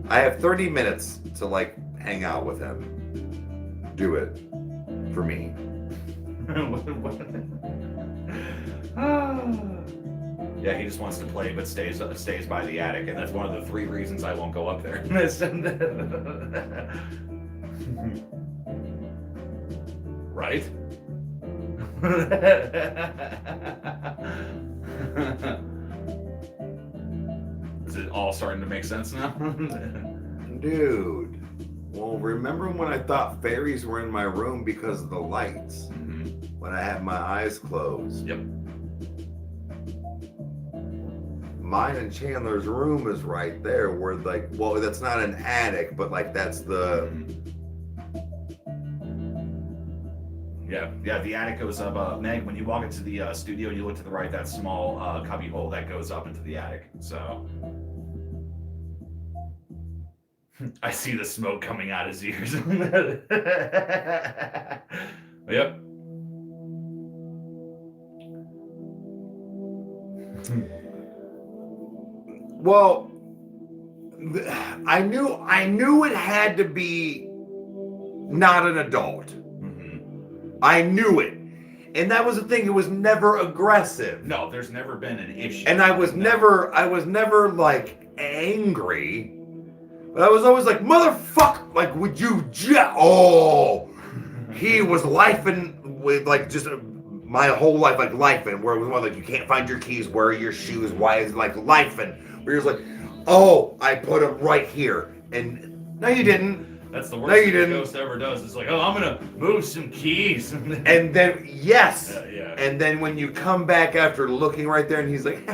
I have 30 minutes to like hang out with him. Do it for me.
Yeah, he just wants to play, but stays by the attic, and that's one of the 3 reasons I won't go up there. Right? Is it all starting to make sense now?
Dude. Well, remember when I thought fairies were in my room because of the lights?
Mm-hmm.
When I had my eyes closed.
Yep.
Mine and Chandler's room is right there, where like, well, that's not an attic, but like that's the.
Yeah, the attic goes up. Meg, when you walk into the studio, you look to the right, that small cubby hole that goes up into the attic. So I see the smoke coming out his ears. Yep.
Well, I knew it had to be not an adult.
Mm-hmm.
I knew it. And that was the thing, it was never aggressive.
No, there's never been an issue.
And I was never like angry. But I was always like, motherfucker, like, would you he was lifing with like just my whole life, like lifing, where it was more like, you can't find your keys, where are your shoes, why is like lifing, where he was like, oh, I put them right here. And no, you didn't.
That's the worst thing a ghost ever does. It's like, oh, I'm gonna move some keys.
And then, yes.
Yeah.
And then when you come back after looking right there, and he's like,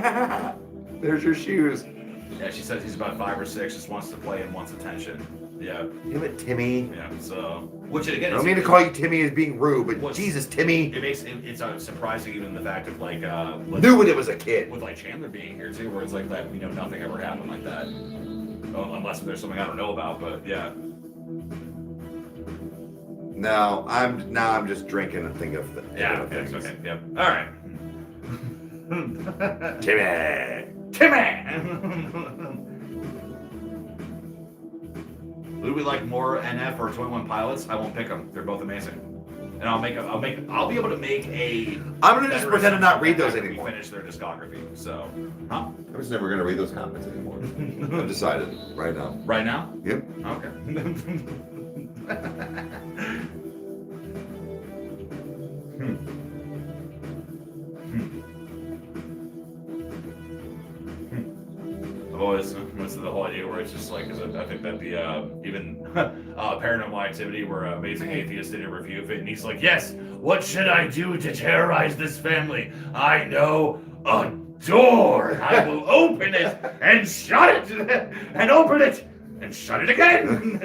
there's your shoes.
Yeah, she says he's about 5 or 6, just wants to play and wants attention. Yeah.
Damn it, Timmy.
Yeah, so, which again,
I don't mean to call you Timmy as being rude, but Jesus, Timmy.
It's surprising, even the fact of like
knew when it was a kid.
With like Chandler being here too, where it's like that, nothing ever happened like that. Well, unless there's something I don't know about, but yeah.
No, I'm just drinking and thinking of the
things. Okay, yep. All right. Timmy. Would we like more NF or 21 Pilots? I won't pick them. They're both amazing. And I'll be able to make a.
I'm gonna just pretend to not read those anymore.
We finish their discography. So, huh?
I'm just never gonna read those comments anymore. I've decided right now.
Right now?
Yep.
Okay. I've always to the whole idea where it's just like, 'cause I think that the even Paranormal Activity, where Amazing Atheist did a review of it, and he's like, yes, what should I do to terrorize this family? I know a door. I will open it and shut it, and open it and shut it again.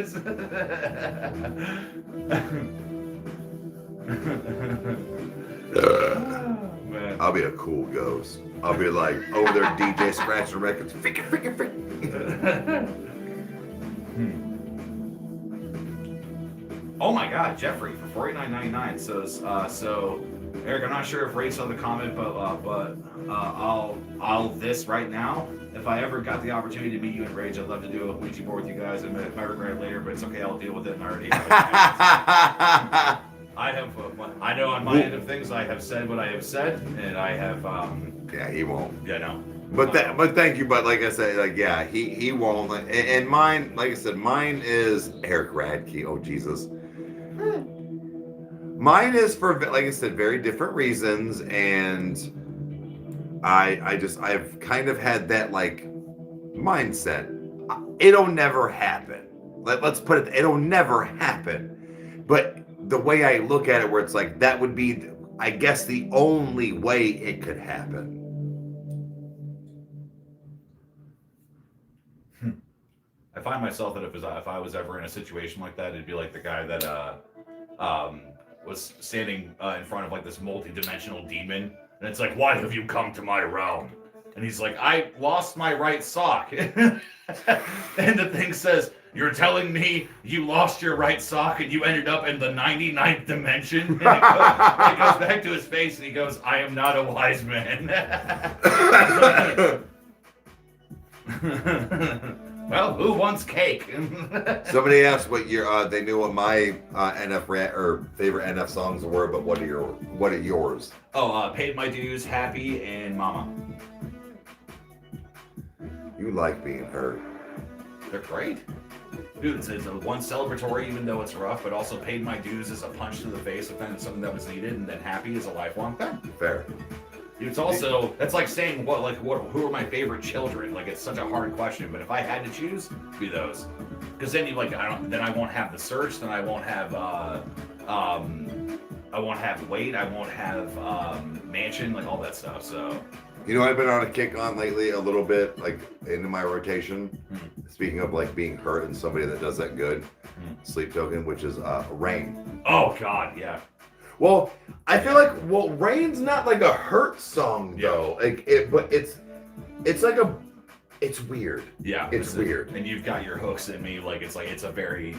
Man.
I'll be a cool ghost. I'll be like over there DJ scratching records. Freaking.
Oh my God, Jeffrey for $49.99 says, so Eric, I'm not sure if Ray saw the comment, but I'll this right now. If I ever got the opportunity to meet you in Rage, I'd love to do a Ouija board with you guys. I might regret it later, but it's okay. I'll deal with it. And I already have it. I know on my end of things, I have said what I have said, and I have.
Yeah, he won't.
Yeah, no.
But thank you. But like I said, like yeah, he won't. And mine, like I said, mine is Eric Radke. Oh Jesus. Mine is for, like I said, very different reasons, and I've kind of had that like mindset. It'll never happen. Let's put it. It'll never happen. But the way I look at it, where it's like that would be, I guess, the only way it could happen.
I find myself that if I was ever in a situation like that, it'd be like the guy that was standing in front of like this multi-dimensional demon, and it's like, why have you come to my realm? And he's like, I lost my right sock. And the thing says, you're telling me you lost your right sock and you ended up in the 99th dimension? And it goes back to his face and he goes, I am not a wise man. Well, who wants cake?
Somebody asked what your they knew what my favorite NF songs were, but what are yours?
Oh, Paid My Dues, Happy, and Mama.
You like being hurt.
They're great. Dude, it's a one celebratory, even though it's rough, but also Paid My Dues is a punch to the face of something that was needed, and then Happy is a lifelong thing.
Fair.
Dude, it's also, that's like saying who are my favorite children? Like, it's such a hard question, but if I had to choose, it'd be those. Because then then I won't have the search, then I won't have Wait, I won't have Mansion, like all that stuff. So,
you know, I've been on a kick on lately a little bit, like into my rotation. Speaking of like being hurt and somebody that does that good, Sleep Token, which is Rain.
Oh God, yeah.
Well, I feel like Rain's not like a hurt song though. Like but it's like it's weird.
Yeah,
it's weird.
And you've got your hooks in me, like it's a very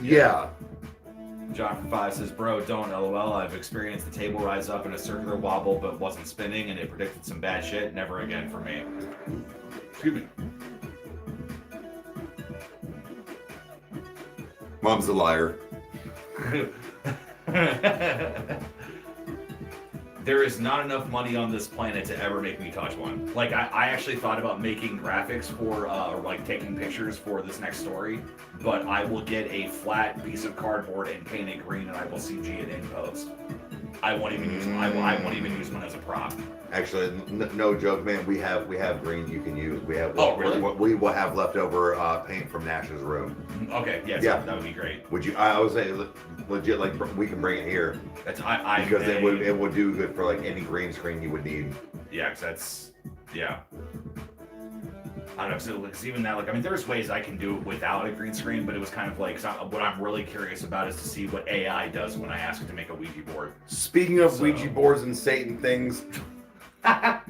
John from 5 says, bro, don't LOL. I've experienced the table rise up in a circular wobble, but wasn't spinning, and it predicted some bad shit. Never again for me. Excuse me.
Mom's a liar.
There is not enough money on this planet to ever make me touch one. Like, I actually thought about making graphics for, or like taking pictures for this next story, but I will get a flat piece of cardboard and paint it green, and I will CG it in post. I won't even use one. I won't even use one as a prop.
Actually, no joke, man. We have green you can use. We have.
Oh, really?
We will have leftover paint from Nash's room.
Okay, yeah, that would be great.
Would you? I would say legit, like we can bring it here.
Because
it would do good for like any green screen you would need.
Yeah, because I don't know, because even now, like, I mean, there's ways I can do it without a green screen, but it was kind of like, what I'm really curious about is to see what AI does when I ask it to make a Ouija board.
Speaking of Ouija boards and Satan things, if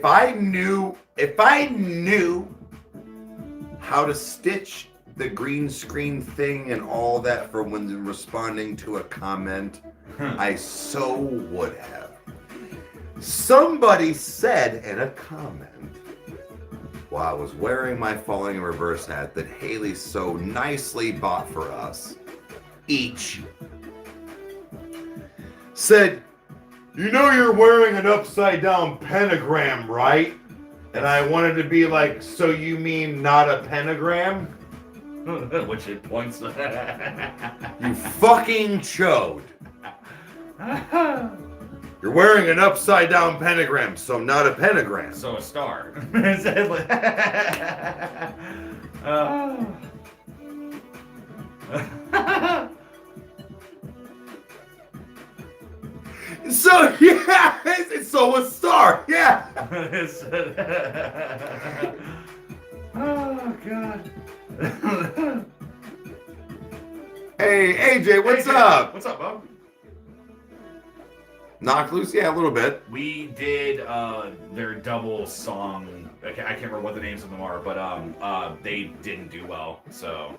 I knew how to stitch the green screen thing and all that for when responding to a comment, I so would have. Somebody said in a comment while I was wearing my falling in reverse hat that Haley so nicely bought for us each, said, you know you're wearing an upside down pentagram, right? And I wanted to be like, so you mean not a pentagram?
Which it points
You fucking chode. You're wearing an upside down pentagram, so not a pentagram.
So a star.
So yeah, it's so a star. Yeah.
Oh God.
Hey AJ, what's
AJ,
up?
What's up, Bob?
Knock loose, yeah, a little bit.
We did their double song. I can't remember what the names of them are, but they didn't do well. So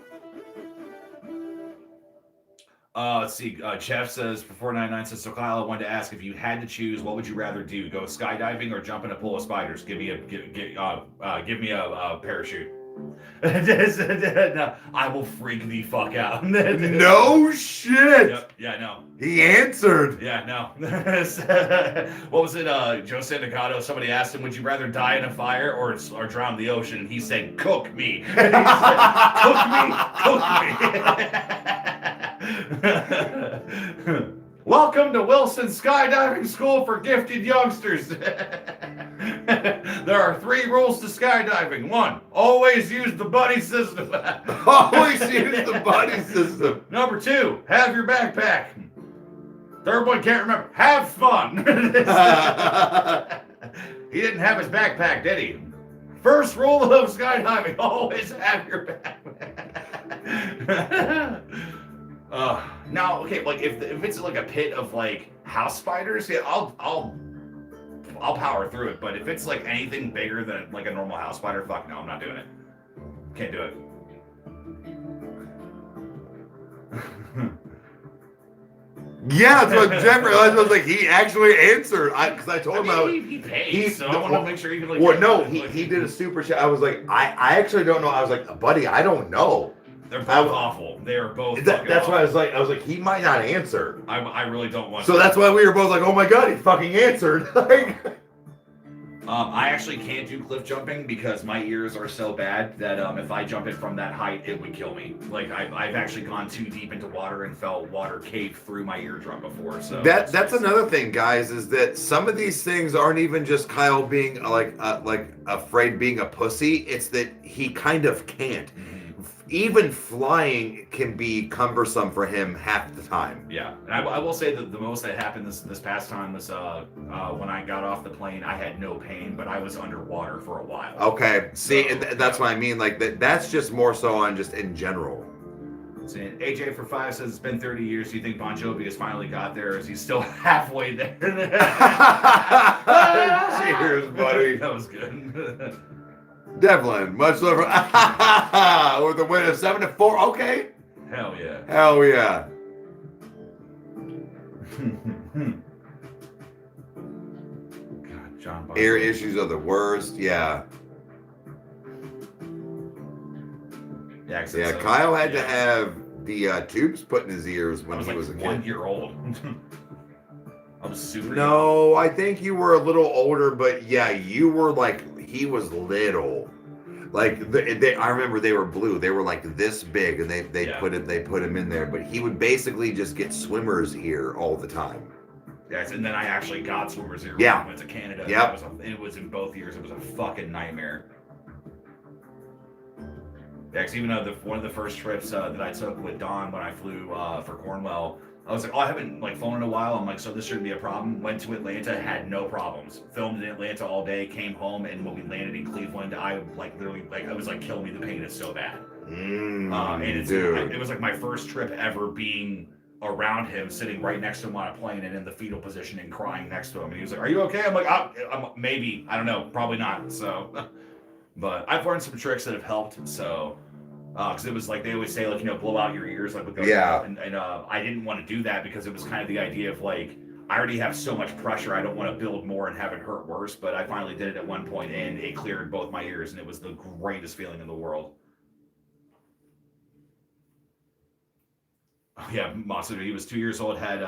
let's see. Jeff says for 499 says, so Kyle, I wanted to ask if you had to choose, what would you rather do? Go skydiving or jump in a pool of spiders? Give me a parachute. No, I will freak the fuck out.
No shit.
Yep. Yeah, no.
He answered.
Yeah, no. What was it? Joe Sandicato, somebody asked him, would you rather die in a fire or drown in the ocean? And he said, cook me. He said, cook me. Welcome to Wilson Skydiving School for Gifted Youngsters. There are 3 rules to skydiving. 1, always use the buddy system.
Always use the buddy system.
Number 2, have your backpack. 3rd one, can't remember. Have fun. He didn't have his backpack, did he? First rule of skydiving, always have your backpack. Now, okay, like if it's like a pit of like house spiders, yeah, I'll power through it. But if it's like anything bigger than like a normal house spider, fuck no, I'm not doing it. Can't do it.
Yeah, that's what Jeff realized. I was like, he actually answered. Because I told him
he paid, so I want to make sure he can like.
Well, no, he did a super chat. I was like, I actually don't know. I was like, buddy, I don't know.
They're both awful. They are both.
That's why I was like, he might not answer.
I really don't want.
So that's why we were both like, oh my god, he fucking answered.
I actually can't do cliff jumping because my ears are so bad that if I jump it from that height, it would kill me. Like I've actually gone too deep into water and felt water cave through my eardrum before. So
that's another thing, guys, is that some of these things aren't even just Kyle being like afraid being a pussy. It's that he kind of can't. Mm-hmm. Even flying can be cumbersome for him half the time.
Yeah, and I will say that the most that happened this past time was when I got off the plane. I had no pain, but I was underwater for a while.
Okay, see, that's what I mean. Like that's just more so on just in general.
See, AJ for 5 says it's been 30 years. Do you think Bon Jovi has finally got there, or is he still halfway there?
Cheers, buddy.
That was good.
Devlin, much love with a win of 7-4. Okay.
Hell yeah.
Hell yeah.
God, John.
Ear issues are the worst. Yeah.
Yeah.
Yeah. Kyle had to have the tubes put in his ears when he was a kid.
1 year old. I was super.
No, I think you were a little older, but yeah, you were like. He was little, like I remember they were blue. They were like this big, and they put him in there. But he would basically just get swimmer's ear all the time.
Yes, and then I actually got swimmer's ear when I went to Canada.
Yeah,
it was in both ears. It was a fucking nightmare. Yeah, because even one of the first trips that I took with Dawn when I flew for Cornwall. I was like, I haven't flown in a while. I'm like, so this shouldn't be a problem. Went to Atlanta, had no problems. Filmed in Atlanta all day, came home, and when we landed in Cleveland, I literally it was like killing me. The pain is so bad. And it was like my first trip ever being around him, sitting right next to him on a plane and in the fetal position and crying next to him. And he was like, "Are you okay?" I'm like, I'm maybe. I don't know. Probably not. So, but I've learned some tricks that have helped. So. Because it was like they always say, blow out your ears, with those.
Yeah.
And I didn't want to do that because it was kind of the idea of I already have so much pressure. I don't want to build more and have it hurt worse. But I finally did it at one point, and it cleared both my ears, and it was the greatest feeling in the world. Oh, yeah, Monster. He was 2 years old, had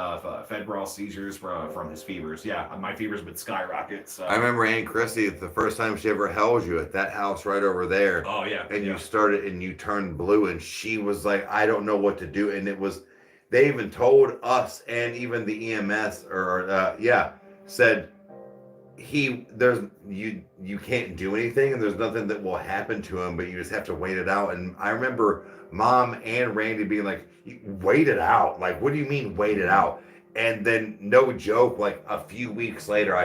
febrile seizures from his fevers. Yeah, my fevers would skyrocket. So.
I remember Aunt Chrissy, the first time she ever held you at that house right over there.
Oh, yeah.
And you started and you turned blue, and she was like, I don't know what to do. And they even told us and even the EMS, said you can't do anything, and there's nothing that will happen to him, but you just have to wait it out. And I remember Mom and Randy being like, wait it out. Like, what do you mean wait it out? And then, no joke, like a few weeks later,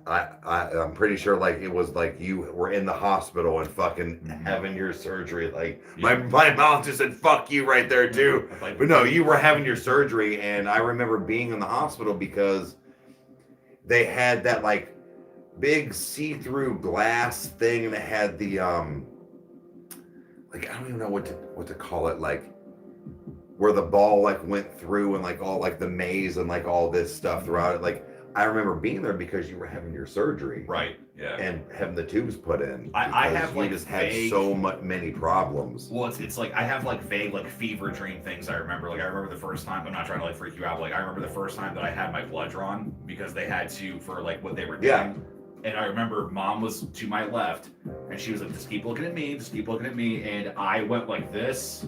I'm pretty sure like it was like you were in the hospital and fucking having your surgery. Like my mouth just said fuck you right there too. But no, you were having your surgery, and I remember being in the hospital because they had that like big see-through glass thing, and it had the like I don't even know what to call it, like where the ball like went through and like all like the maze and like all this stuff throughout it. Like I remember being there because you were having your surgery,
right? Yeah,
and having the tubes put in.
I have like
just had so many problems.
Well, it's like I have like vague like fever dream things. I remember the first time. I'm not trying to like freak you out. But, like I remember the first time that I had my blood drawn because they had to for like what they were doing.
Yeah.
And I remember Mom was to my left, and she was like, "Just keep looking at me. Just keep looking at me." And I went like this.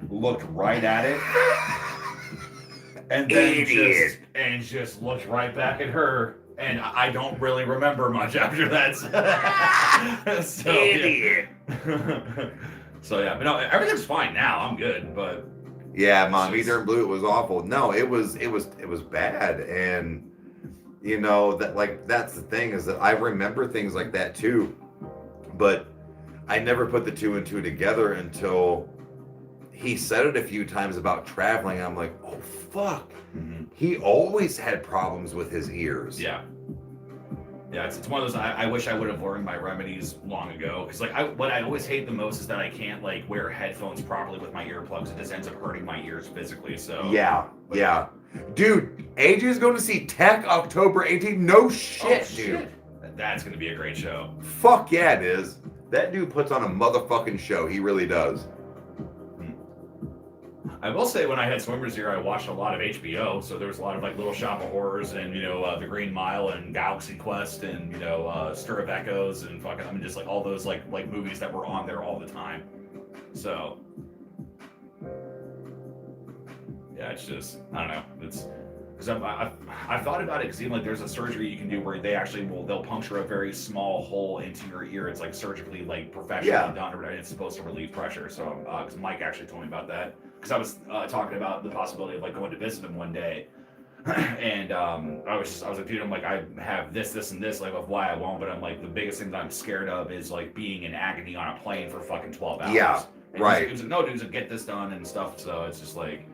Looked right at it, and then just looked right back at her, and I don't really remember much after that. So,
Idiot.
Yeah. So yeah, but no, everything's fine now. I'm good, but
yeah, Mom, either in blue, it was awful. No, it was bad, and you know that like that's the thing is that I remember things like that too, but I never put the two and two together until he said it a few times about traveling. I'm like, oh fuck. Mm-hmm. He always had problems with his ears.
Yeah. Yeah, it's one of those. I wish I would have learned my remedies long ago. Because like what I always hate the most is that I can't like wear headphones properly with my earplugs. It just ends up hurting my ears physically. So
yeah, yeah. Dude, AJ's going to see Tech October 18th. No shit, dude.
That's going to be a great show.
Fuck yeah, it is. That dude puts on a motherfucking show. He really does.
I will say when I had Swimmers here, I watched a lot of HBO. So there was a lot of like Little Shop of Horrors and, you know, The Green Mile and Galaxy Quest and, you know, Stir of Echoes and fucking, I mean, just like all those like movies that were on there all the time. So, yeah, it's just, I don't know. It's, because I've thought about it because even like there's a surgery you can do where they actually they'll puncture a very small hole into your ear. It's like surgically like professionally done, and it's supposed to relieve pressure. So because Mike actually told me about that because I was talking about the possibility of like going to visit him one day, and I was like, dude, I'm like I have this and this like of why I won't, but I'm like the biggest thing that I'm scared of is like being in agony on a plane for fucking 12 hours.
Yeah,
and
right.
He was like, no, dude, get this done and stuff. So it's just like.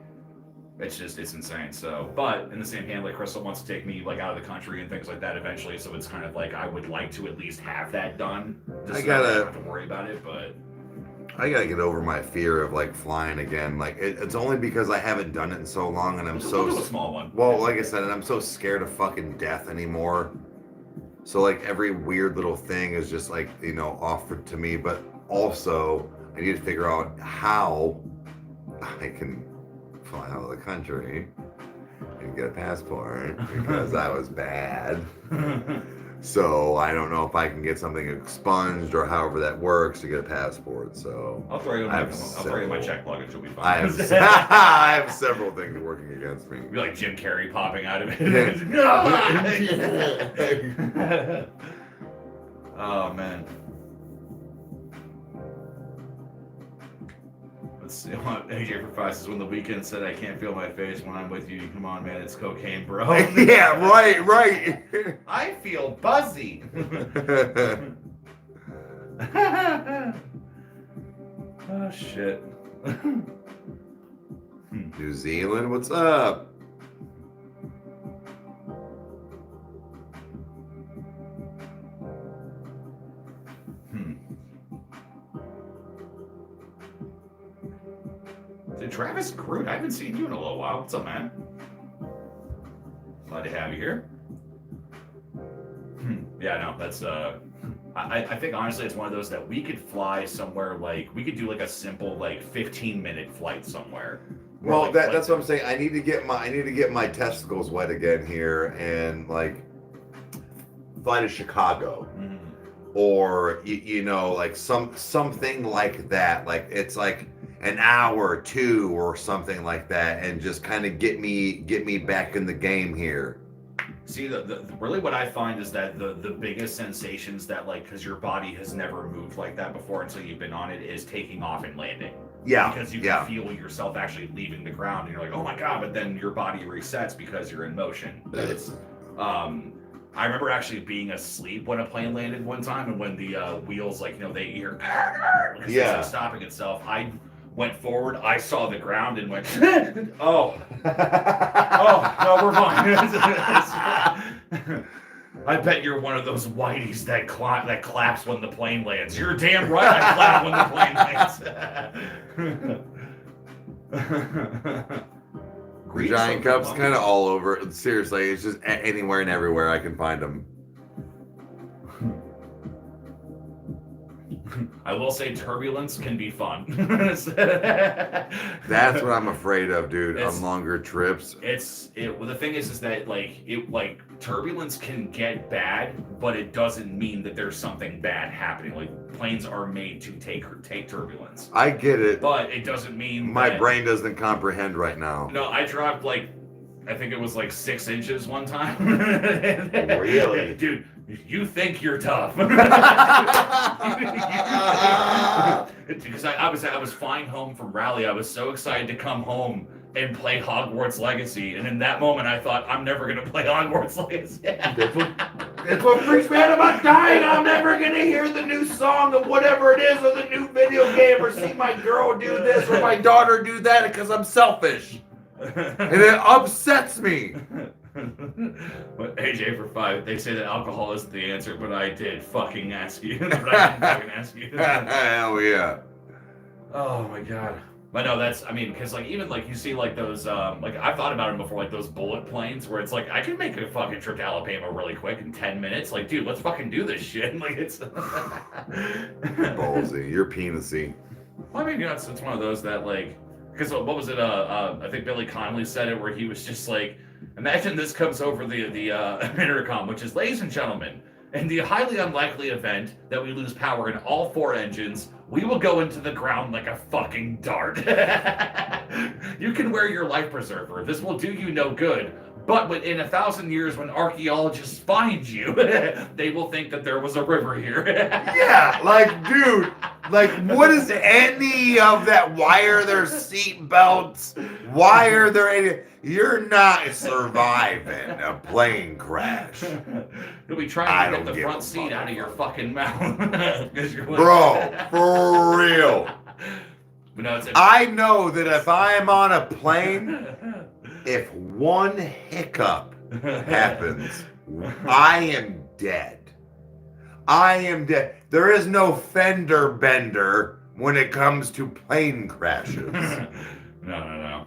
It's insane. So, but in the same hand, like Crystal wants to take me like out of the country and things like that eventually. So it's kind of like I would like to at least have that done. Just so I don't have to worry about it. But
I gotta get over my fear of like flying again. Like it's only because I haven't done it in so long, and I'm so
a small one.
Well, like I said, and I'm so scared of fucking death anymore. So like every weird little thing is just like offered to me. But also I need to figure out how I can fly out of the country and get a passport because I was bad. So I don't know if I can get something expunged or however that works to get a passport. So
I'll throw you in my check luggage. You'll be fine.
I have several things working against me.
You'll be like Jim Carrey popping out of it. Oh man. Let's see what AJ for 5 says when the weekend said I can't feel my face when I'm with you. Come on, man, it's cocaine, bro.
Yeah, right.
I feel buzzy. Oh shit.
New Zealand, what's up?
Travis Groot, I haven't seen you in a little while. What's up, man? Glad to have you here. Yeah, no, that's I think honestly it's one of those that we could fly somewhere like we could do like a simple like 15-minute flight somewhere.
Well,
like,
that's what I'm saying. I need to get my testicles wet again here and like fly to Chicago. Or like something like that. Like it's like an hour or two or something like that, and just kind of get me back in the game here.
See, really what I find is that the biggest sensations that, like, because your body has never moved like that before until you've been on it, is taking off and landing.
Yeah.
Because you can feel yourself actually leaving the ground, and you're like, oh my God, but then your body resets because you're in motion. It's, I remember actually being asleep when a plane landed one time, and when the wheels, like, you know, they hear, because it's like stopping itself. I went forward, I saw the ground and went, oh, no, we're fine. I bet you're one of those whiteys that claps when the plane lands. You're damn right I clap when the plane lands.
The giant cups kind of all over. Seriously, it's just anywhere and everywhere I can find them.
I will say turbulence can be fun.
That's what I'm afraid of, dude. On longer trips.
Well, the thing is that like turbulence can get bad, but it doesn't mean that there's something bad happening. Like, planes are made to take turbulence.
I get it,
but it doesn't mean
my brain doesn't comprehend right now.
No, I dropped I think it was 6 inches one time.
Really?
Dude, you think you're tough. Because I was flying home from Raleigh. I was so excited to come home and play Hogwarts Legacy. And in that moment, I thought, I'm never going to play Hogwarts Legacy.
That's what freaks me out about dying. I'm never going to hear the new song of whatever it is, or the new video game, or see my girl do this, or my daughter do that, because I'm selfish. And it upsets me.
But AJ for 5, they say that alcohol isn't the answer, but I did fucking ask you. But I didn't fucking ask you.
Hell yeah.
Oh my God. But no, because even you see those, I've thought about them before, those bullet planes where it's I can make a fucking trip to Alabama really quick in 10 minutes. Dude, let's fucking do this shit. It's
ballsy. You're penisy.
Well, I mean, it's one of those that because what was it? I think Billy Connolly said it, where he was just imagine this comes over the intercom, which is, ladies and gentlemen, in the highly unlikely event that we lose power in all 4 engines, we will go into the ground like a fucking dart. You can wear your life preserver. This will do you no good. But in 1,000 years, when archaeologists find you, they will think that there was a river here.
Yeah, dude, what is any of that? Wire their seat belts? Wire their... You're not surviving a plane crash.
You'll be trying to get the front seat out of your fucking mouth.
Bro, for real.
No,
I know that if I'm on a plane, if one hiccup happens, I am dead. I am dead. There is no fender bender when it comes to plane crashes.
No.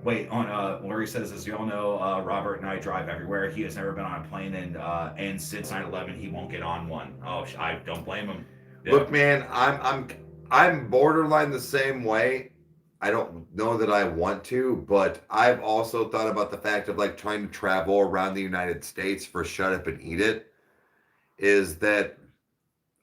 Wait, Larry says, as you all know, Robert and I drive everywhere. He has never been on a plane, and since 9/11, he won't get on one. Oh, I don't blame him. Yeah.
Look, man, I'm borderline the same way. I don't know that I want to, but I've also thought about the fact of trying to travel around the United States for Shut Up and Eat It, is that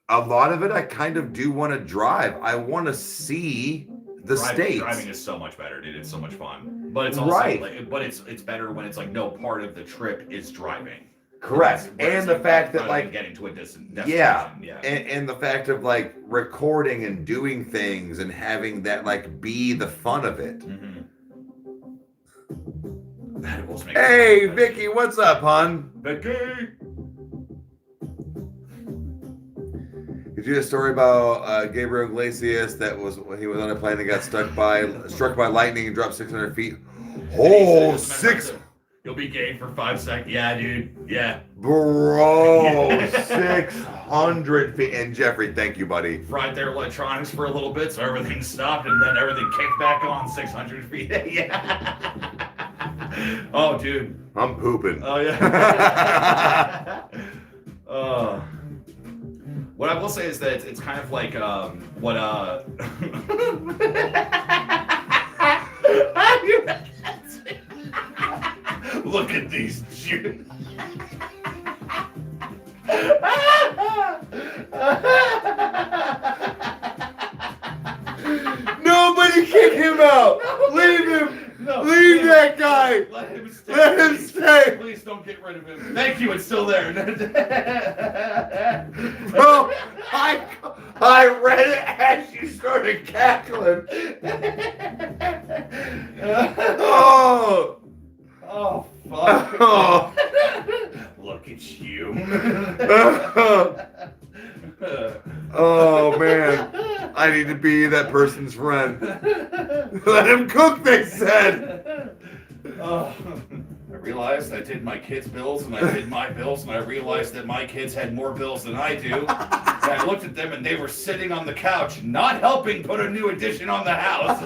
a lot of it I kind of do want to drive. I want to see the states.
Driving is so much better, dude. It's so much fun. But it's also it's better when it's no part of the trip is driving.
Correct. And the fact that
getting to a distant destination.
Yeah. And the fact of recording and doing things and having that be the fun of it.
Mm-hmm.
Hey, Vicky, what's up, hon?
Vicky.
Did you hear a story about Gabriel Iglesias that was when he was on a plane and got struck by lightning and dropped 600 feet? Oh, 600.
You'll be gay for 5 seconds. Yeah, dude. Yeah.
Bro, 600 feet. And Jeffrey, thank you, buddy.
Fried their electronics for a little bit, so everything stopped, and then everything kicked back on 600 feet. Yeah. Oh, dude.
I'm pooping.
Oh, yeah. What I will say is that it's kind of Look at these Jews.
Nobody kick him out. Leave him.
No,
Leave that guy. stay.
Let him stay.
Let him stay.
Please don't get rid of him. Thank you, it's still there.
Bro, I read it as you started cackling. Oh.
Oh, fuck.
Oh.
Look at you.
Oh, man. I need to be that person's friend. Let him cook, they said.
Oh. I realized I did my kids' bills and I did my bills, and I realized that my kids had more bills than I do. And I looked at them and they were sitting on the couch, not helping put a new addition on the house.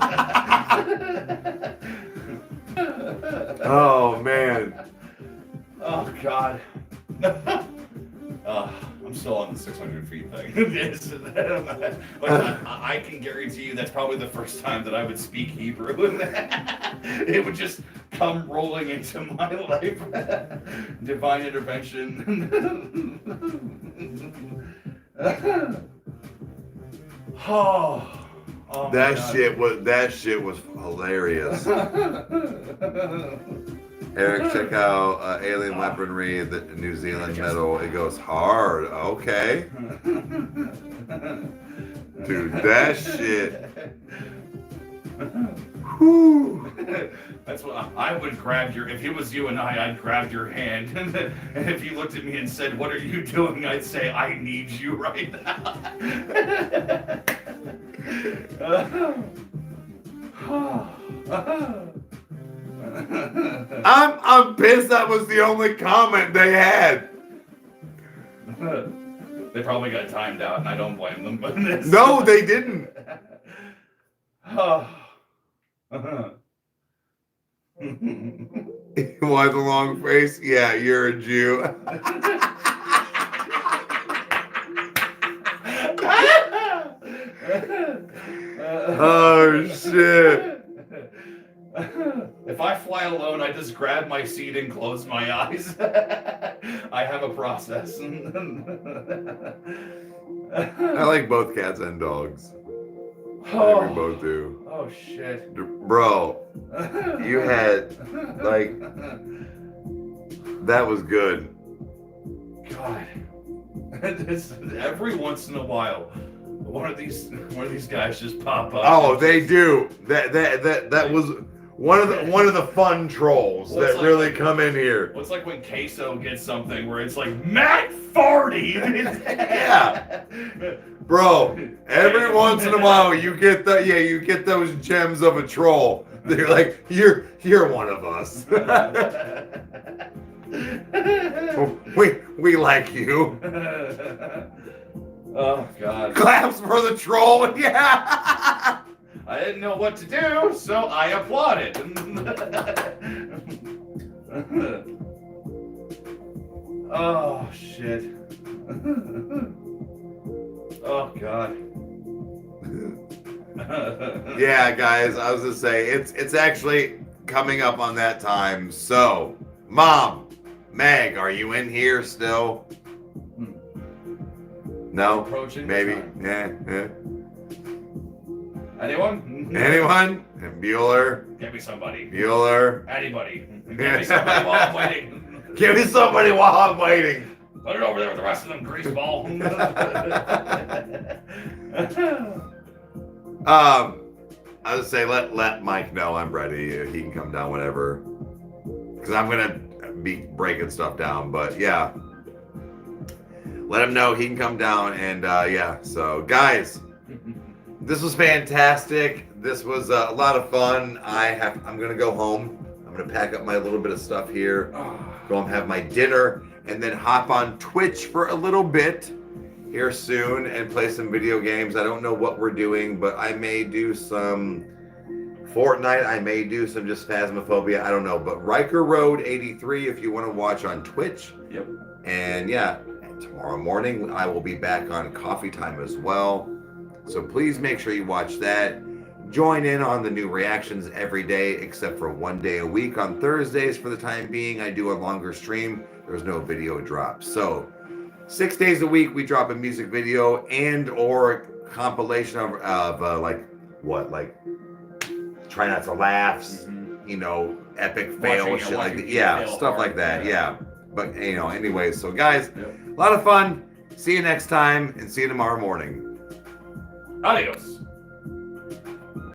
Oh, man.
Oh, God. I'm still on the 600 feet thing. I can guarantee you that's probably the first time that I would speak Hebrew. It would just come rolling into my life. Divine intervention. Oh
that shit was hilarious. Eric, check out Alien Weaponry, the New Zealand metal. It goes hard. Okay. Dude, that shit. Whew.
That's what I would grab your, if it was you and I'd grab your hand. And if you looked at me and said, "What are you doing?" I'd say, "I need you right now."
I'm pissed that was the only comment they had.
They probably got timed out, and I don't blame them. But
no, they didn't. Why the long face? Yeah, you're a Jew. Oh shit.
If I fly alone, I just grab my seat and close my eyes. I have a process.
I like both cats and dogs.
Oh.
We both do.
Oh shit.
Bro, you had, like, that was good.
God. Every once in a while, one of these guys just pop up.
Oh, they do. That was one of the fun trolls that
like
really come in here.
What's like when Queso gets something where it's like Matt Farty?
Yeah. Bro, every once in a while you get those gems of a troll. They're like, you're one of us. we like you.
Oh God.
Claps for the troll. Yeah.
I didn't know what to do, so I applauded. Oh shit. Oh God.
Yeah, guys, I was gonna say it's actually coming up on that time. So, Mom, Meg, are you in here still? No,
Approaching
maybe.
time.
Yeah.
Anyone?
Anyone? Bueller.
Get me somebody.
Bueller.
Anybody. Get me somebody while I'm waiting.
Give me somebody while I'm waiting.
Put it over there with the rest of them, greaseball.
I would say let Mike know I'm ready. He can come down whenever. Because I'm gonna be breaking stuff down. But yeah. Let him know he can come down, and yeah. So guys, this was fantastic. This was a lot of fun. I'm gonna go home. I'm gonna pack up my little bit of stuff here, go home, have my dinner, and then hop on Twitch for a little bit here soon and play some video games. I don't know what we're doing, but I may do some Fortnite. I may do some just Phasmophobia. I don't know. But Rykerroad 83 if you want to watch on Twitch.
Yep.
And yeah, tomorrow morning I will be back on Coffee Time as well. So please make sure you watch that. Join in on the new reactions every day except for one day a week. On Thursdays for the time being, I do a longer stream. There's no video drop. So 6 days a week we drop a music video and or compilation of like Try Not to Laughs, you know, epic fail
Watching-
shit like
watching
that.
people
Yeah,
fail
stuff
hard,
like that.
yeah.
Yeah. But anyways, so guys,
Yep.
a lot of fun. See you next time and see you tomorrow morning.
Adios.